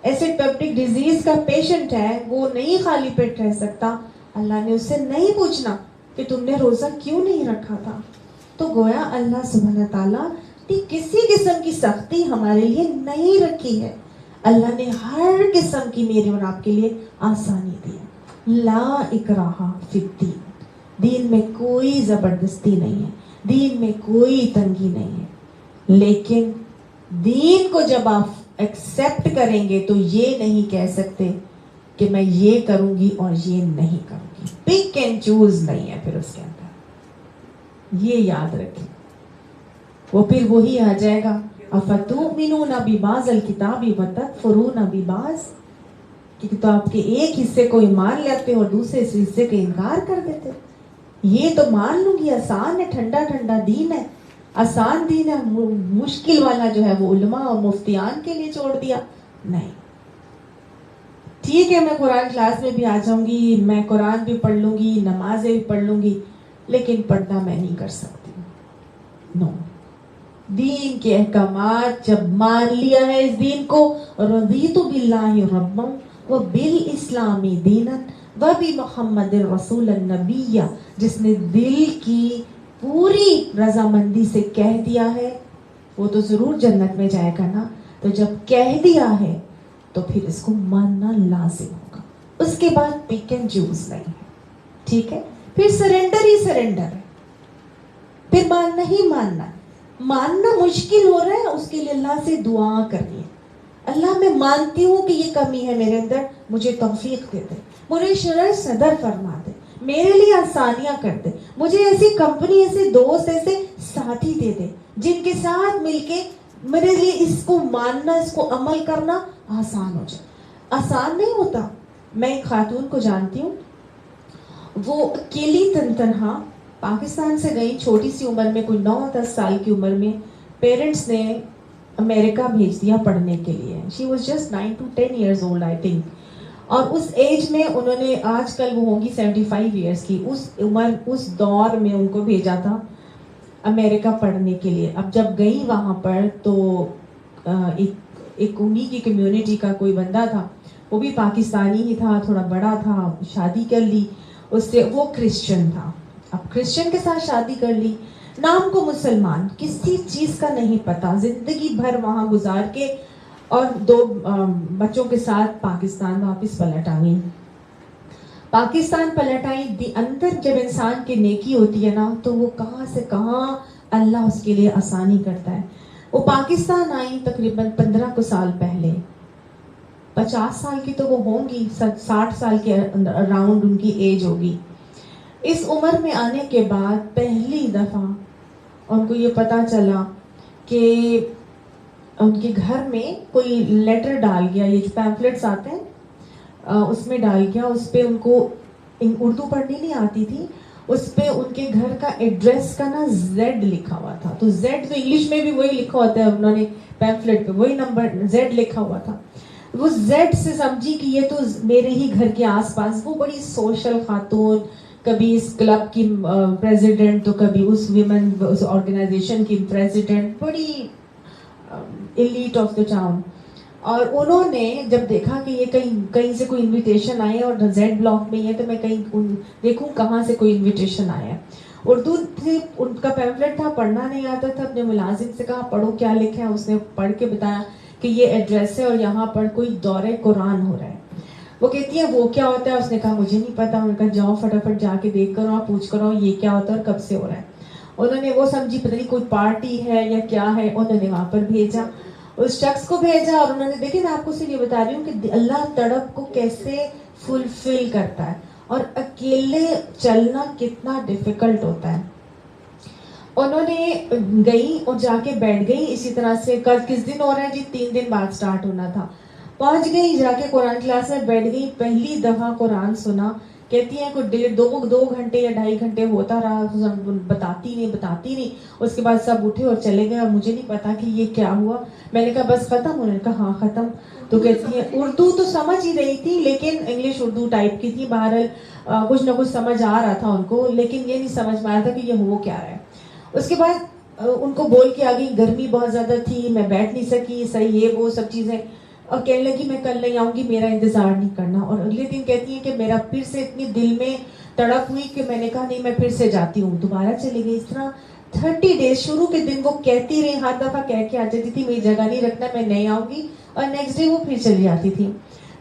ایسے پیپٹک ڈیزیز کا پیشنٹ ہے, وہ نہیں خالی پیٹ رہ سکتا. اللہ نے اس سے نہیں پوچھنا کہ تم نے روزہ کیوں نہیں رکھا تھا. تو گویا اللہ سبحانہ تعالیٰ نے کسی قسم کی سختی ہمارے لیے نہیں رکھی ہے. اللہ نے ہر قسم کی میرے اور آپ کے لیے آسانی دی ہے. لا اکراہ فی الدین. دین میں کوئی زبردستی نہیں ہے, دین میں کوئی تنگی نہیں ہے. لیکن دین کو جب آپ ایکسپٹ کریں گے تو یہ نہیں کہہ سکتے کہ میں یہ کروں گی اور یہ نہیں کروں گی. پک اینڈ چوز نہیں ہے پھر اس کے اندر, یہ یاد رکھیں. وہ پھر وہی آ جائے گا, افتؤمنون ببعض الکتاب وتکفرون ببعض, کہ تو آپ کے ایک حصے کو ایمان لیتے اور دوسرے حصے کا انکار کر دیتے. یہ تو مان لوں گی, آسان ہے, ٹھنڈا ٹھنڈا دین ہے, آسان دین ہے, مشکل والا جو ہے وہ علماء اور مفتیان کے لیے چھوڑ دیا. نہیں, ٹھیک ہے میں قرآن کلاس میں بھی آ جاؤں گی, میں قرآن بھی پڑھ لوں گی, نمازیں بھی پڑھ لوں گی, لیکن پردہ میں نہیں کر سکتی. نو, دین کے احکامات جب مان لیا ہے اس دین کو, رضیت باللہ ربا وبالاسلام دینا وبمحمد رسول النبی, جس نے دل کی پوری رضامندی سے کہہ دیا ہے وہ تو ضرور جنت میں جائے گا نا. تو جب کہہ دیا ہے تو پھر اس کو ماننا لازم ہوگا. اس کے بعد پک اینڈ چوز نہیں ہے, ٹھیک ہے. پھر سرنڈر ہی سرنڈر ہے, پھر ماننا ہی ماننا. ماننا مشکل ہو رہا ہے, اس کے لیے اللہ سے دعا کرنی ہے, اللہ میں مانتی ہوں کہ یہ کمی ہے میرے اندر, مجھے توفیق دے دے, مجھے شرح صدر فرما دے, میرے لیے آسانیاں کر دے, مجھے ایسی کمپنی, ایسے دوست, ایسے ساتھی دے دے جن کے ساتھ مل کے میرے لیے اس کو ماننا, اس کو عمل کرنا آسان ہو جائے. آسان نہیں ہوتا. میں ایک خاتون کو جانتی ہوں, وہ اکیلی تنہا پاکستان سے گئی, چھوٹی سی عمر میں, کوئی 9-10 سال کی عمر میں پیرنٹس نے امریکہ بھیج دیا پڑھنے کے لیے. She was just 9 to 10 years old I think, اور اس ایج میں انہوں نے, آج کل وہ ہوگی 75 ایئرس کی, اس عمر, اس دور میں ان کو بھیجا تھا امریکہ پڑھنے کے لیے. اب جب گئی وہاں پر تو ایک انہی کی کمیونٹی کا کوئی بندہ تھا, وہ بھی پاکستانی ہی تھا, تھوڑا بڑا تھا, شادی کر لی اس سے, وہ کرسچن تھا. اب کرسچن کے ساتھ شادی کر لی, نام کو مسلمان, کسی چیز کا نہیں پتا, زندگی بھر وہاں گزار کے اور 2 بچوں کے ساتھ پاکستان واپس پلٹ آ گئی. پاکستان پلٹ آئی. اندر جب انسان کی نیکی ہوتی ہے نا تو وہ کہاں سے کہاں اللہ اس کے لیے آسانی کرتا ہے. وہ پاکستان آئی تقریباً 15 سال پہلے, 50 سال کی تو وہ ہوں گی, 60 سال کے اراؤنڈ ان کی ایج ہوگی. اس عمر میں آنے کے بعد پہلی دفعہ ان کو یہ پتا چلا کہ ان کے گھر میں کوئی لیٹر ڈال گیا, یہ جو پیمفلیٹس آتے ہیں اس میں ڈال گیا. اس پہ ان کو اردو پڑھنی نہیں آتی تھی, اس پہ ان کے گھر کا ایڈریس کا نا زیڈ لکھا ہوا تھا. تو زیڈ تو انگلش میں بھی وہی لکھا ہوتا ہے, انہوں نے پیمفلیٹ پہ وہی نمبر زیڈ لکھا ہوا تھا. وہ زیڈ سے سمجھی کہ یہ تو میرے ہی گھر کے آس پاس. وہ بڑی سوشل خاتون, کبھی اس کلب کی پریزیڈنٹ تو کبھی اس ویمن اس آرگنائزیشن کی پریزیڈنٹ, بڑی ایلیٹ آف دا ٹاؤن. اور انہوں نے جب دیکھا کہ یہ کہیں سے کوئی انویٹیشن آئے اور زیڈ بلاک میں ہی ہے تو میں کہیں دیکھوں کہاں سے کوئی انویٹیشن آیا ہے. اردو سے ان کا پیمفلیٹ تھا, پڑھنا نہیں آتا تھا. اپنے ملازم سے کہا پڑھو کیا لکھا ہے, اس نے پڑھ کے بتایا کہ یہ ایڈریس ہے اور یہاں پر کوئی دورہ قرآن ہو رہا ہے. وہ کہتی ہے وہ کیا ہوتا ہے, اس نے کہا مجھے نہیں پتا. انہوں نے کہا جاؤ فٹافٹ جا کے دیکھ کر آؤ, پوچھ کر آؤ یہ کیا ہوتا ہے اور کب سے ہو رہا ہے. انہوں نے وہ سمجھی پتہ نہیں کوئی پارٹی ہے یا کیا ہے, انہوں نے وہاں پر بھیجا, اس شخص کو بھیجا. اور انہوں نے دیکھیں میں آپ کو صرف یہ بتا رہی ہوں کہ اللہ تڑپ کو کیسے فلفل کرتا ہے اور اکیلے چلنا کتنا ڈیفیکلٹ ہوتا ہے. انہوں نے گئی اور جا کے بیٹھ گئی اسی طرح سے. کل کس دن ہو رہا ہے جی, 3 دن بعد سٹارٹ ہونا تھا. پہنچ گئی, جا کے قرآن کلاس میں بیٹھ گئی, پہلی دفعہ قرآن سنا. کہتی ہیں کوئی 2 گھنٹے یا 2.5 گھنٹے ہوتا رہا, بتاتی نہیں. اس کے بعد سب اٹھے اور چلے گئے اور مجھے نہیں پتا کہ یہ کیا ہوا. میں نے کہا بس ختم. انہوں نے کہا ہاں ختم. تو کہتی ہیں اردو تو سمجھ ہی رہی تھی لیکن انگلش اردو ٹائپ کی تھی, بہرحال کچھ نہ کچھ سمجھ آ رہا تھا ان کو, لیکن یہ نہیں سمجھ میں آیا تھا کہ یہ ہو کیا رہا ہے. اس کے بعد ان کو بول کے آ گئی, گرمی بہت زیادہ تھی, میں بیٹھ نہیں سکی, صحیح یہ وہ سب چیزیں, اور کہنے لگی میں کل نہیں آؤں گی, میرا انتظار نہیں کرنا. اور اگلے دن کہتی ہیں کہ میرا پھر سے اتنی دل میں تڑپ ہوئی کہ میں نے کہا نہیں میں پھر سے جاتی ہوں. دوبارہ چلی گئی. اس طرح 30 ڈیز شروع کے دن وہ کہتی رہی, ہر دفعہ کہہ کے آ جاتی تھی میری جگہ نہیں رکھنا, میں نہیں آؤں گی, اور نیکسٹ ڈے وہ پھر چلی جاتی تھی.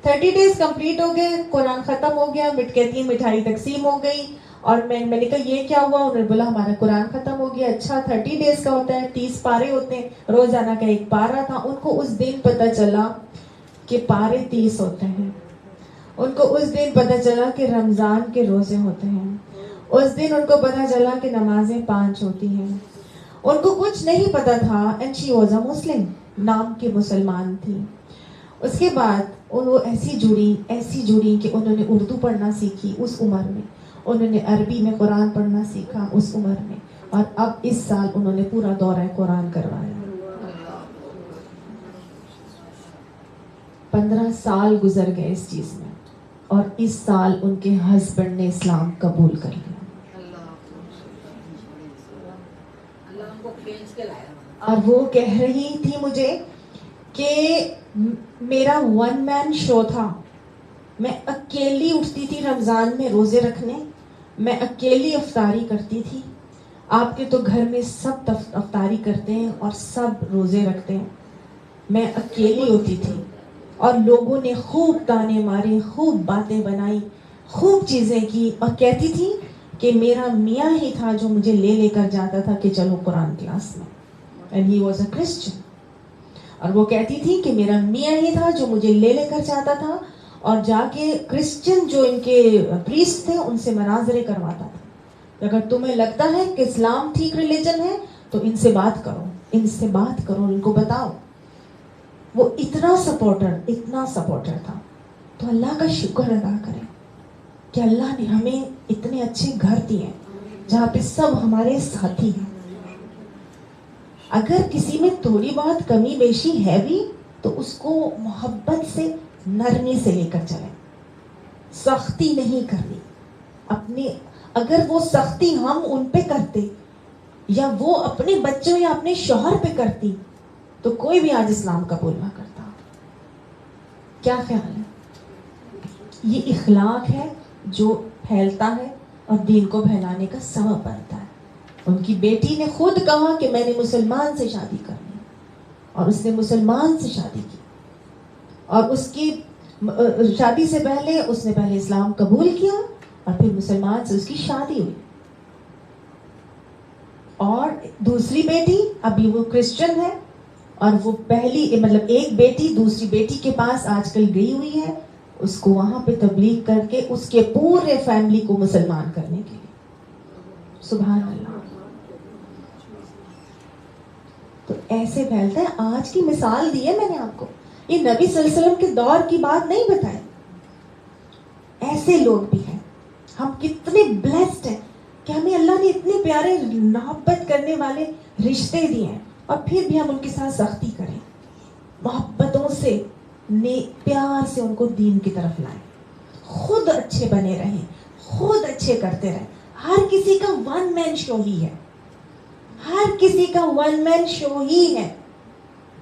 30 ڈیز کمپلیٹ ہو گئے, قرآن ختم ہو گیا, کہتی ہیں مٹھائی تقسیم ہو گئی, اور میں نے کہا یہ کیا ہوا؟ انہوں نے بولا ہمارا قرآن ختم ہو گیا. اچھا 30 days کا ہوتا ہے, 30 پارے ہوتے ہیں, روزانہ کا ایک پارا تھا. ان کو اس دن پتہ چلا کہ پارے 30 ہوتے ہیں. ان کو اس دن پتہ چلا کہ رمضان کے روزے ہوتے ہیں. اس دن ان کو پتہ چلا کہ نمازیں 5 ہوتی ہیں. ان کو کچھ نہیں پتا تھا. اینڈ شی واز اے مسلم, نام کی مسلمان تھی. اس کے بعد وہ ایسی جڑی کہ انہوں نے اردو پڑھنا سیکھی اس عمر میں, انہوں نے عربی میں قرآن پڑھنا سیکھا اس عمر میں, اور اب اس سال انہوں نے پورا دورہ قرآن کروایا. 15 سال گزر گئے اس چیز میں, اور اس سال ان کے ہسبینڈ نے اسلام قبول کر لیا. اور وہ کہہ رہی تھی مجھے کہ میرا 1 man شو تھا. میں اکیلی اٹھتی تھی رمضان میں روزے رکھنے, میں اکیلی افطاری کرتی تھی. آپ کے تو گھر میں سب افطاری کرتے ہیں اور سب روزے رکھتے ہیں, میں اکیلی ہوتی تھی. اور لوگوں نے خوب تانے مارے, خوب باتیں بنائی, خوب چیزیں کی, اور کہتی تھی کہ میرا میاں ہی تھا جو مجھے لے کر جاتا تھا کہ چلو قرآن کلاس میں. And he was a Christian. اور وہ کہتی تھی کہ میرا میاں ہی تھا جو مجھے لے کر جاتا تھا, اور جا کے کرسچن جو ان کے پریسٹ تھے ان سے مناظرے کرواتا تھا. اگر تمہیں لگتا ہے کہ اسلام ٹھیک ریلیجن ہے تو ان سے بات کرو, ان کو بتاؤ. وہ اتنا سپورٹر تھا. تو اللہ کا شکر ادا کریں کہ اللہ نے ہمیں اتنے اچھے گھر دیے جہاں پہ سب ہمارے ساتھی ہیں. اگر کسی میں تھوڑی بہت کمی بیشی ہے بھی تو اس کو محبت سے, نرمی سے لے کر چلیں. سختی نہیں کرنی. اگر وہ سختی ہم ان پہ کرتے یا وہ اپنے بچوں یا اپنے شوہر پہ کرتی تو کوئی بھی آج اسلام قبول نہ کرتا. کیا خیال ہے؟ یہ اخلاق ہے جو پھیلتا ہے اور دین کو پھیلانے کا سبب بنتا ہے. ان کی بیٹی نے خود کہا کہ میں نے مسلمان سے شادی کرنی, اور اس نے مسلمان سے شادی کی. اور اس کی شادی سے پہلے اس نے پہلے اسلام قبول کیا اور پھر مسلمان سے اس کی شادی ہوئی. اور دوسری بیٹی ابھی وہ کرسچن ہے, اور وہ ایک بیٹی دوسری بیٹی کے پاس آج کل گئی ہوئی ہے, اس کو وہاں پہ تبلیغ کر کے اس کے پورے فیملی کو مسلمان کرنے کے لیے. سبحان اللہ. تو ایسے پھیلتا ہے. آج کی مثال دی ہے میں نے آپ کو, یہ نبی صلی اللہ علیہ وسلم کے دور کی بات نہیں بتائی. ایسے لوگ بھی ہیں. ہم کتنے بلیسڈ ہیں کہ ہمیں اللہ نے اتنے پیارے محبت کرنے والے رشتے دیے ہیں, اور پھر بھی ہم ان کے ساتھ سختی کریں. محبتوں سے, پیار سے ان کو دین کی طرف لائیں. خود اچھے بنے رہیں, خود اچھے کرتے رہیں. ہر کسی کا 1 man شو ہی ہے. ہر کسی کا 1 man شو ہی ہے.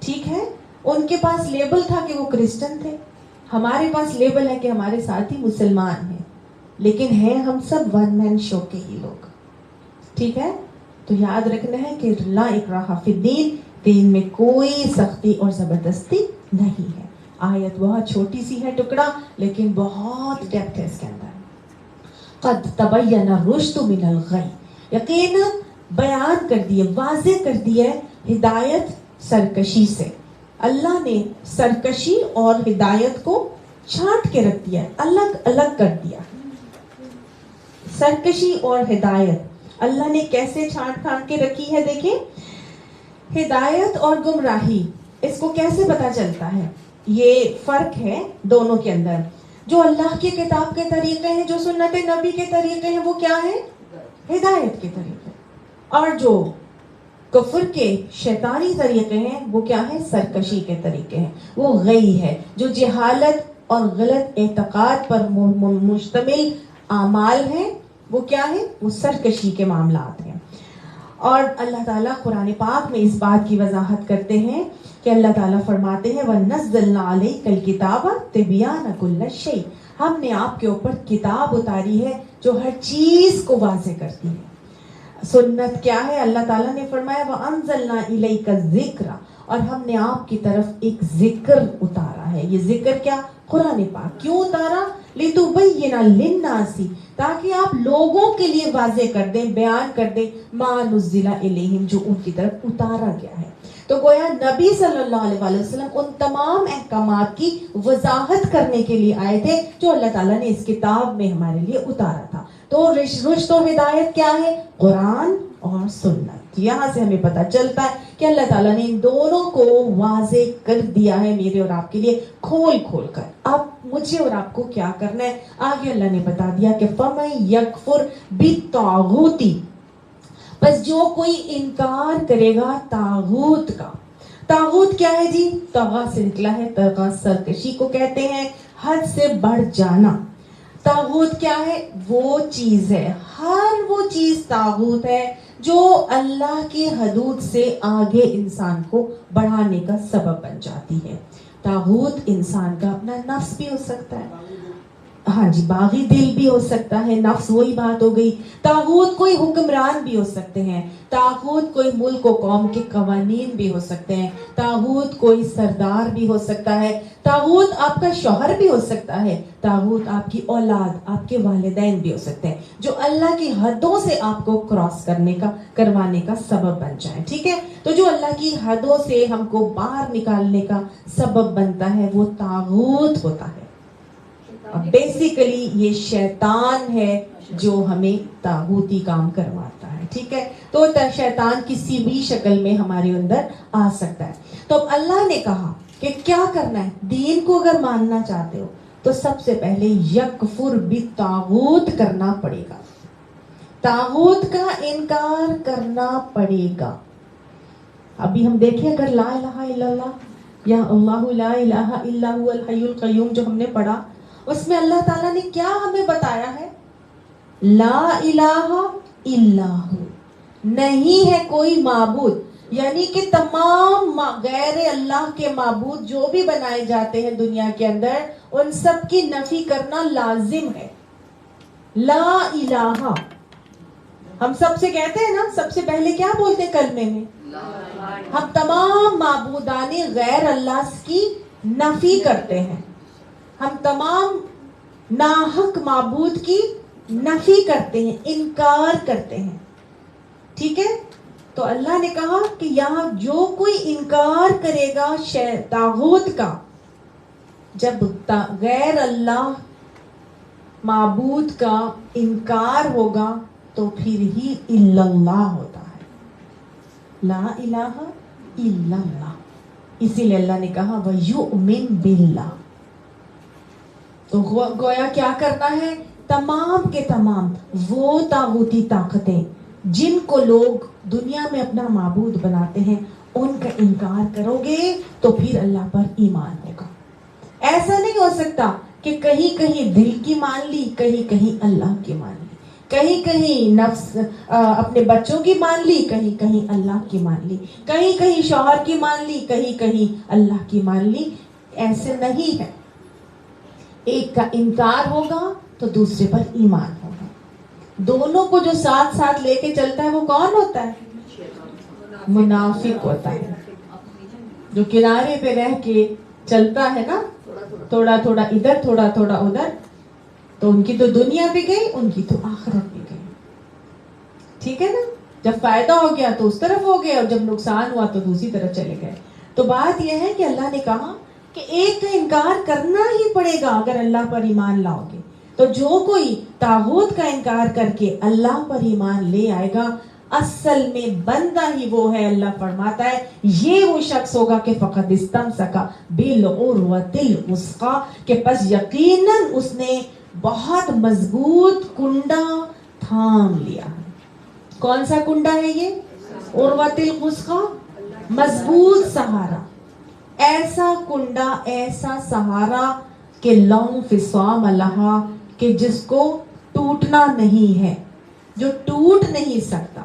ٹھیک ہے, ان کے پاس لیبل تھا کہ وہ کرسچن تھے, ہمارے پاس لیبل ہے کہ ہمارے ساتھی مسلمان ہیں, لیکن ہیں ہم سب 1 man شو کے ہی لوگ. ٹھیک ہے, تو یاد رکھنا ہے کہ لا اکراہ فی الدین, دین میں کوئی سختی اور زبردستی نہیں ہے. آیت بہت چھوٹی سی ہے ٹکڑا, لیکن بہت ڈیپتھ ہے اس کے اندر. قد تبین الرشد من الغی, یقیناً بیان کر دیے, واضح کر دیے ہدایت سرکشی سے. اللہ نے سرکشی اور ہدایت کو چھانٹ کے رکھ دیا, الگ الگ کر دیا. سرکشی اور ہدایت اللہ نے کیسے چھانٹ کھانٹ کے رکھی ہے؟ دیکھیں, ہدایت اور گمراہی, اس کو کیسے پتا چلتا ہے؟ یہ فرق ہے دونوں کے اندر. جو اللہ کی کتاب کے طریقے ہیں, جو سنت نبی کے طریقے ہیں, وہ کیا ہے؟ ہدایت کے طریقے. اور جو کفر کے شیطانی طریقے ہیں وہ کیا ہے؟ سرکشی کے طریقے ہیں. وہ غی ہے, جو جہالت اور غلط اعتقاد پر مشتمل اعمال ہیں, وہ کیا ہے؟ وہ سرکشی کے معاملات ہیں. اور اللہ تعالیٰ قرآن پاک میں اس بات کی وضاحت کرتے ہیں کہ اللہ تعالیٰ فرماتے ہیں وَنَزَّلْنَا عَلَيْكَ الْكِتَابَ تِبْيَانَ كُلِّ شَيْءٍ, ہم نے آپ کے اوپر کتاب اتاری ہے جو ہر چیز کو واضح کرتی ہے. سنت کیا ہے؟ اللہ تعالیٰ نے فرمایا وَأَنزَلْنَا إِلَيْكَ الذِّكْرَ, اور ہم نے آپ کی طرف ایک ذکر اتارا ہے. یہ ذکر کیا؟ قرآن پاک. کیوں اتارا؟ لِتُبَيِّنَ لِلنَّاسِ تاکہ آپ لوگوں کے لیے واضح کر دیں، بیان کر دیں مَا نُزِّلَ إِلَيْهِمْ جو ان کی طرف اتارا گیا ہے. تو گویا نبی صلی اللہ علیہ وآلہ وسلم ان تمام احکامات کی وضاحت کرنے کے لیے آئے تھے جو اللہ تعالیٰ نے اس کتاب میں ہمارے لیے اتارا تھا. تو رشد و ہدایت کیا ہے؟ قرآن اور سنت. یہاں سے ہمیں پتہ چلتا ہے کہ اللہ تعالیٰ نے ان دونوں کو واضح کر دیا ہے میرے اور آپ کے لیے کھول کھول کر. اب مجھے اور آپ کو کیا کرنا ہے؟ آگے اللہ نے بتا دیا کہ فَمَن يَكْفُرْ بِالطَّاغُوتِ بس جو کوئی انکار کرے گا طاغوت کا. طاغوت کیا ہے جی؟ طغا سے نکلا ہے، طغا سرکشی کو کہتے ہیں، حد سے بڑھ جانا. طاغوت کیا ہے؟ وہ چیز ہے، ہر وہ چیز طاغوت ہے جو اللہ کی حدود سے آگے انسان کو بڑھانے کا سبب بن جاتی ہے. طاغوت انسان کا اپنا نفس بھی ہو سکتا ہے، ہاں جی، باغی دل بھی ہو سکتا ہے، نفس وہی بات ہو گئی. طاغوت کوئی حکمران بھی ہو سکتے ہیں، طاغوت کوئی ملک و قوم کے قوانین بھی ہو سکتے ہیں، طاغوت کوئی سردار بھی ہو سکتا ہے، طاغوت آپ کا شوہر بھی ہو سکتا ہے، طاغوت آپ کی اولاد، آپ کے والدین بھی ہو سکتے ہیں جو اللہ کی حدوں سے آپ کو کراس کروانے کا سبب بن جائے. ٹھیک ہے، تو جو اللہ کی حدوں سے ہم کو باہر نکالنے کا سبب بنتا ہے وہ طاغوت ہوتا ہے. بیسیکلی یہ شیطان ہے جو ہمیں طاغوتی کام کرواتا ہے. ٹھیک ہے، تو شیطان کسی بھی شکل میں ہمارے اندر آ سکتا ہے. تو اب اللہ نے کہا کہ کیا کرنا ہے؟ دین کو اگر ماننا چاہتے ہو تو سب سے پہلے یکفر بالطاغوت کرنا پڑے گا، طاغوت کا انکار کرنا پڑے گا. ابھی ہم دیکھیں اگر لا الہ الا اللہ یا اللہ لا الہ الا هو الحی القیوم جو ہم نے پڑھا، اس میں اللہ تعالیٰ نے کیا ہمیں بتایا ہے؟ لا الہ الا ہو، نہیں ہے کوئی معبود، یعنی کہ تمام غیر اللہ کے معبود جو بھی بنائے جاتے ہیں دنیا کے اندر ان سب کی نفی کرنا لازم ہے. لا الہ، ہم سب سے کہتے ہیں نا، سب سے پہلے کیا بولتے ہیں کلمے میں؟ ہم تمام معبودان غیر اللہ کی نفی کرتے ہیں، ہم تمام ناحق معبود کی نفی کرتے ہیں، انکار کرتے ہیں. ٹھیک ہے، تو اللہ نے کہا کہ یہاں جو کوئی انکار کرے گا طاغوت کا، جب غیر اللہ معبود کا انکار ہوگا تو پھر ہی الا اللہ ہوتا ہے، لا الہ الا اللہ. اسی لیے اللہ نے کہا وَيُؤْمِن بِاللَّهِ. تو گویا کیا کرنا ہے؟ تمام کے تمام وہ طاغوتی طاقتیں جن کو لوگ دنیا میں اپنا معبود بناتے ہیں ان کا انکار کرو گے تو پھر اللہ پر ایمان ہوگا. ایسا نہیں ہو سکتا کہ کہیں کہیں دل کی مان لی، کہیں کہیں اللہ کی مان لی، کہیں کہیں نفس اپنے بچوں کی مان لی، کہیں کہیں اللہ کی مان لی، کہیں کہیں شوہر کی مان لی، کہیں کہیں اللہ کی مان لی. ایسے نہیں ہے. ایک کا انکار ہوگا تو دوسرے پر ایمان ہوگا. دونوں کو جو ساتھ ساتھ لے کے چلتا ہے وہ کون ہوتا ہے؟ منافق ہوتا ہے. جو کنارے پہ رہ کے چلتا ہے نا، تھوڑا تھوڑا ادھر تھوڑا تھوڑا ادھر، تو ان کی تو دنیا بھی گئی، ان کی تو آخرت بھی گئی. ٹھیک ہے نا، جب فائدہ ہو گیا تو اس طرف ہو گیا اور جب نقصان ہوا تو دوسری طرف چلے گئے. تو بات یہ ہے کہ اللہ نے کہا کہ ایک کا انکار کرنا ہی پڑے گا اگر اللہ پر ایمان لاؤ گے. تو جو کوئی طاغوت کا انکار کر کے اللہ پر ایمان لے آئے گا اصل میں بندہ ہی وہ ہے. اللہ فرماتا ہے یہ وہ شخص ہوگا کہ فقد استمسک بالعروۃ الوثقی، کہ پس یقیناً اس نے بہت مضبوط کنڈا تھام لیا. کون سا کنڈا ہے یہ؟ عروۃ الوثقی، مضبوط سہارا. ایسا کنڈا، ایسا سہارا کہ لا انفصام لہا، کہ جس کو ٹوٹنا نہیں ہے، جو ٹوٹ نہیں سکتا.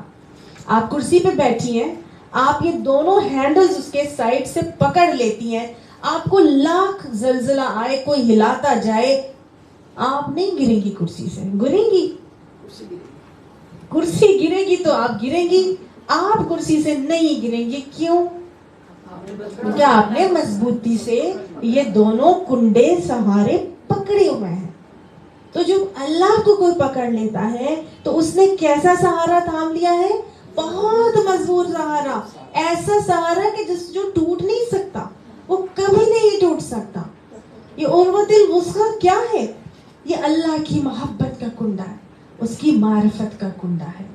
آپ کرسی پہ بیٹھی ہیں، آپ یہ دونوں ہینڈلز اس کے سائڈ سے پکڑ لیتی ہیں، آپ کو لاکھ زلزلہ آئے، کوئی ہلاتا جائے، آپ نہیں گریں گی کرسی سے. گریں گی؟ کرسی گرے گی تو آپ گریں گی، آپ کرسی سے نہیں گریں گی. کیوں؟ کیا آپ نے مضبوطی سے یہ دونوں کنڈے سہارے پکڑے ہوئے ہیں. تو جب اللہ کو کوئی پکڑ لیتا ہے تو اس نے کیسا سہارا تھام لیا ہے؟ بہت مضبوط سہارا، ایسا سہارا کہ جو ٹوٹ نہیں سکتا، وہ کبھی نہیں ٹوٹ سکتا۔ یہ عروۃ الوثقی کیا ہے؟ یہ اللہ کی محبت کا کنڈا ہے، اس کی معرفت کا کنڈا ہے،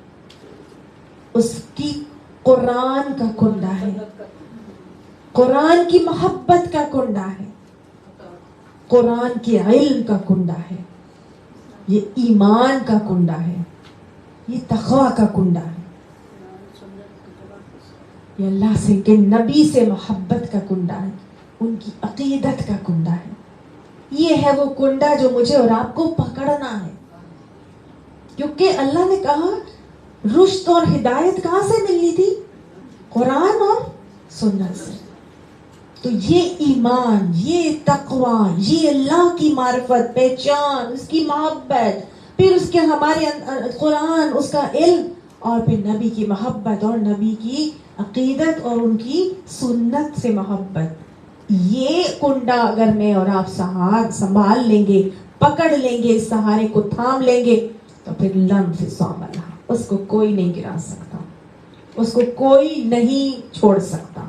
اس کی قرآن کا کنڈا ہے، قرآن کی محبت کا کنڈا ہے، قرآن کے علم کا کنڈا ہے، یہ ایمان کا کنڈا ہے، یہ تقوی کا کنڈا ہے، یہ اللہ سے کہ نبی سے محبت کا کنڈا ہے، ان کی عقیدت کا کنڈا ہے۔ یہ ہے وہ کنڈا جو مجھے اور آپ کو پکڑنا ہے، کیونکہ اللہ نے کہا رشد اور ہدایت کہاں سے ملنی تھی؟ قرآن اور سنت سے۔ تو یہ ایمان، یہ تقوی، یہ اللہ کی معرفت، پہچان، اس کی محبت، پھر اس کے ہمارے قرآن، اس کا علم، اور پھر نبی کی محبت اور نبی کی عقیدت اور ان کی سنت سے محبت، یہ کنڈا اگر میں اور آپ سنبھال لیں گے، پکڑ لیں گے، اس سہارے کو تھام لیں گے، تو پھر لم فصام اللہ، اس کو کوئی نہیں گرا سکتا، اس کو کوئی نہیں چھوڑ سکتا،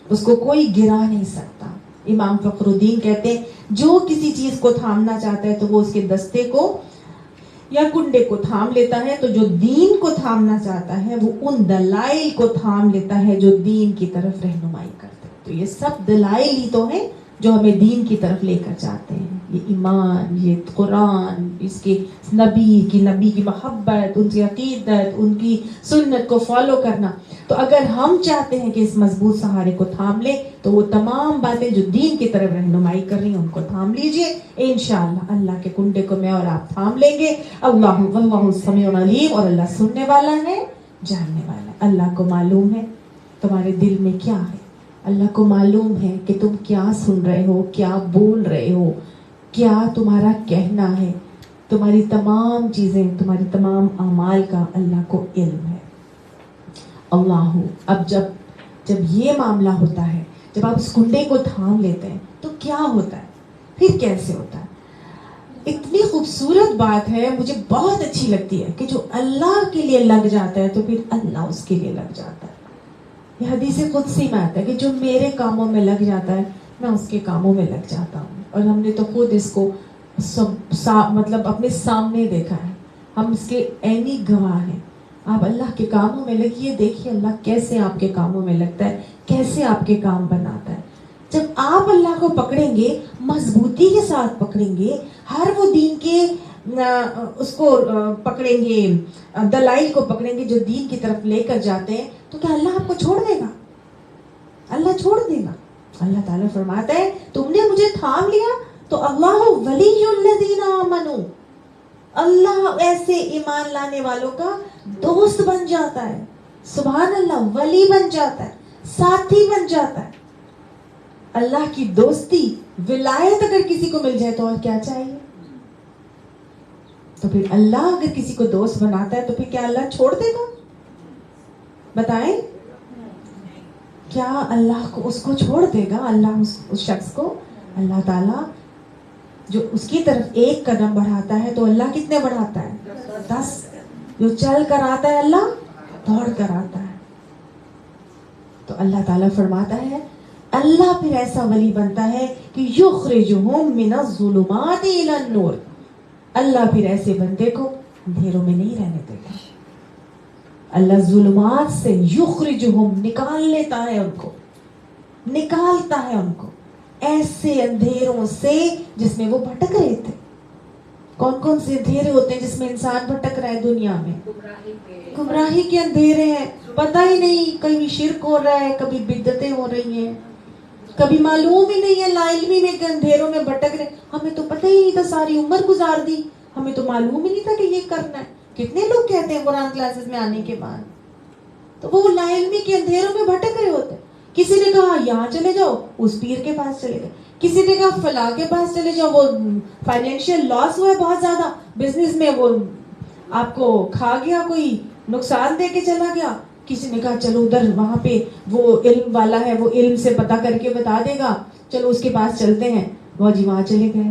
اس کو کوئی گرا نہیں سکتا۔ امام فخر الدین کہتے ہیں جو کسی چیز کو تھامنا چاہتا ہے تو وہ اس کے دستے کو یا کنڈے کو تھام لیتا ہے، تو جو دین کو تھامنا چاہتا ہے وہ ان دلائل کو تھام لیتا ہے جو دین کی طرف رہنمائی کرتے ہیں۔ تو یہ سب دلائل ہی تو ہیں جو ہمیں دین کی طرف لے کر جاتے ہیں، یہ ایمان، یہ قرآن، اس کے نبی کی محبت، ان کی عقیدت، ان کی سنت کو فالو کرنا۔ تو اگر ہم چاہتے ہیں کہ اس مضبوط سہارے کو تھام لیں تو وہ تمام باتیں جو دین کی طرف رہنمائی کر رہی ہیں ان کو تھام لیجئے، انشاءاللہ اللہ کے کنڈے کو میں اور آپ تھام لیں گے۔ اللہ واللہ سمیع علیم، اور اللہ سننے والا ہے، جاننے والا ہے۔ اللہ کو معلوم ہے تمہارے دل میں کیا ہے، اللہ کو معلوم ہے کہ تم کیا سن رہے ہو، کیا بول رہے ہو، کیا تمہارا کہنا ہے، تمہاری تمام چیزیں، تمہاری تمام اعمال کا اللہ کو علم ہے۔ اللہ، اب جب یہ معاملہ ہوتا ہے، جب آپ اس کنڈے کو تھام لیتے ہیں تو کیا ہوتا ہے، پھر کیسے ہوتا ہے؟ اتنی خوبصورت بات ہے، مجھے بہت اچھی لگتی ہے کہ جو اللہ کے لیے لگ جاتا ہے تو پھر اللہ اس کے لیے لگ جاتا ہے۔ یہ حدیث قدسی میں آتا ہے کہ جو میرے کاموں میں لگ جاتا ہے میں اس کے کاموں میں لگ جاتا ہوں، اور ہم نے تو خود اس کو مطلب اپنے سامنے دیکھا ہے، ہم اس کے عینی گواہ ہیں۔ آپ اللہ کے کاموں میں لگیے، دیکھیے اللہ کیسے آپ کے کاموں میں لگتا ہے، کیسے آپ کے کام بناتا ہے۔ جب آپ اللہ کو پکڑیں گے، مضبوطی کے ساتھ پکڑیں گے، ہر وہ دین کے اس کو پکڑیں گے، دلائل کو پکڑیں گے جو دین کی طرف لے کر جاتے ہیں، تو کیا اللہ آپ کو چھوڑ دے گا؟ اللہ چھوڑ دے گا؟ اللہ تعالیٰ فرماتا ہے تم نے مجھے تھام لیا تو اللہ ولی الذین آمنوا، اللہ ایسے ایمان لانے والوں کا دوست بن جاتا ہے، سبحان اللہ، ولی بن جاتا ہے، ساتھی بن جاتا ہے۔ اللہ کی دوستی، ولایت اگر کسی کو مل جائے تو اور کیا چاہیے؟ تو پھر اللہ اگر کسی کو دوست بناتا ہے تو پھر کیا اللہ چھوڑ دے گا؟ بتائیں، کیا اللہ کو اس کو چھوڑ دے گا؟ اللہ اس شخص کو، اللہ تعالیٰ جو اس کی طرف ایک قدم بڑھاتا ہے تو اللہ کتنے بڑھاتا ہے؟ 10۔ جو چل کر آتا ہے اللہ دوڑ کر آتا ہے۔ تو اللہ تعالیٰ فرماتا ہے اللہ پھر ایسا ولی بنتا ہے کہ یخرجہم من الظلمات الی النور، اللہ پھر ایسے بندے کو اندھیروں میں نہیں رہنے دیتا، اللہ ظلمات سے یخرجہم نکال لیتا ہے، ان کو نکالتا ہے، ان کو ایسے اندھیروں سے جس میں وہ بھٹک رہے تھے۔ کون کون سے اندھیرے ہوتے ہیں جس میں انسان بھٹک رہا ہے دنیا میں؟ گمراہی کے اندھیرے ہیں، پتہ ہی نہیں، کبھی شرک ہو رہا ہے، کبھی بدعتیں ہو رہی ہیں، کبھی معلوم ہی نہیں ہے، لا علمی میں اندھیروں میں بھٹک رہے، ہمیں تو پتہ ہی نہیں تھا، ساری عمر گزار دی، ہمیں تو معلوم ہی نہیں تھا کہ یہ کرنا ہے۔ کتنے لوگ کہتے ہیں قرآن کلاسز میں آنے کے بعد تو وہ لا علمی کے اندھیروں میں بھٹک رہے ہوتے ہیں۔ کسی نے کہا یہاں چلے جاؤ، اس پیر کے پاس چلے گئے، کسی نے کہا فلاں کے پاس چلے جاؤ، وہ فائنینشیل لاس ہوا ہے بہت زیادہ، بزنس میں وہ آپ کو کھا گیا، کوئی نقصان دے کے چلا گیا، کسی نے کہا چلو ادھر وہاں پہ وہ علم والا ہے، وہ علم سے پتہ کر کے بتا دے گا، چلو اس کے پاس چلتے ہیں، وہ جی وہاں چلے گئے۔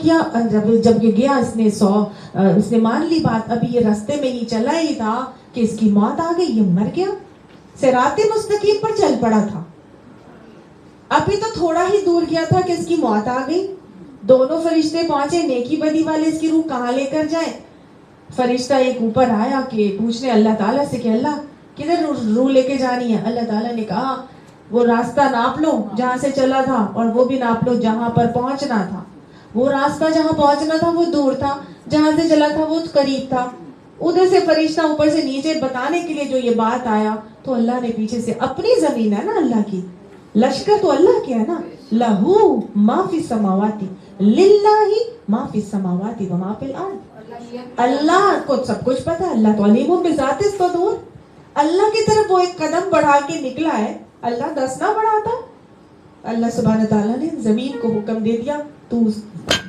کیا، جب یہ گیا اس نے مان لی بات، ابھی یہ راستے میں ہی چلا ہی تھا کہ اس کی موت آ گئی، یہ مر گیا، صراط مستقیم پر چل پڑا تھا، ابھی تو تھوڑا ہی دور گیا تھا کہ اس کی موت آ گئی. دونوں فرشتے پہنچے، نیکی بدی والے اس کی روح کہاں لے کر جائیں. فرشتہ ایک اوپر آیا کہ پوچھنے اللہ تعالیٰ سے کہ اللہ کدھر روح لے کے جانی ہے. اللہ تعالیٰ نے کہا وہ راستہ ناپ لو جہاں سے چلا تھا، اور وہ بھی ناپ لو جہاں پر پہنچنا تھا. وہ راستہ جہاں پہنچنا تھا وہ دور تھا، جہاں سے چلا تھا وہ قریب تھا. ادھر سے فرشتہ اوپر سے نیچے بتانے کے لیے جو یہ بات آیا، تو اللہ نے پیچھے سے، اپنی زمین ہے نا اللہ کی، لشکر تو اللہ کے ہے نا، لہو ما فی السماوات للہ ما فی السماوات و ما فی الارض. اللہ کو سب کچھ پتا ہے، اللہ تو علیم بذات الصدور. اللہ کی طرف وہ ایک قدم بڑھا کے نکلا ہے، اللہ 10 نہ بڑھاتا. اللہ سبحانہ تعالیٰ نے زمین کو حکم دے دیا تو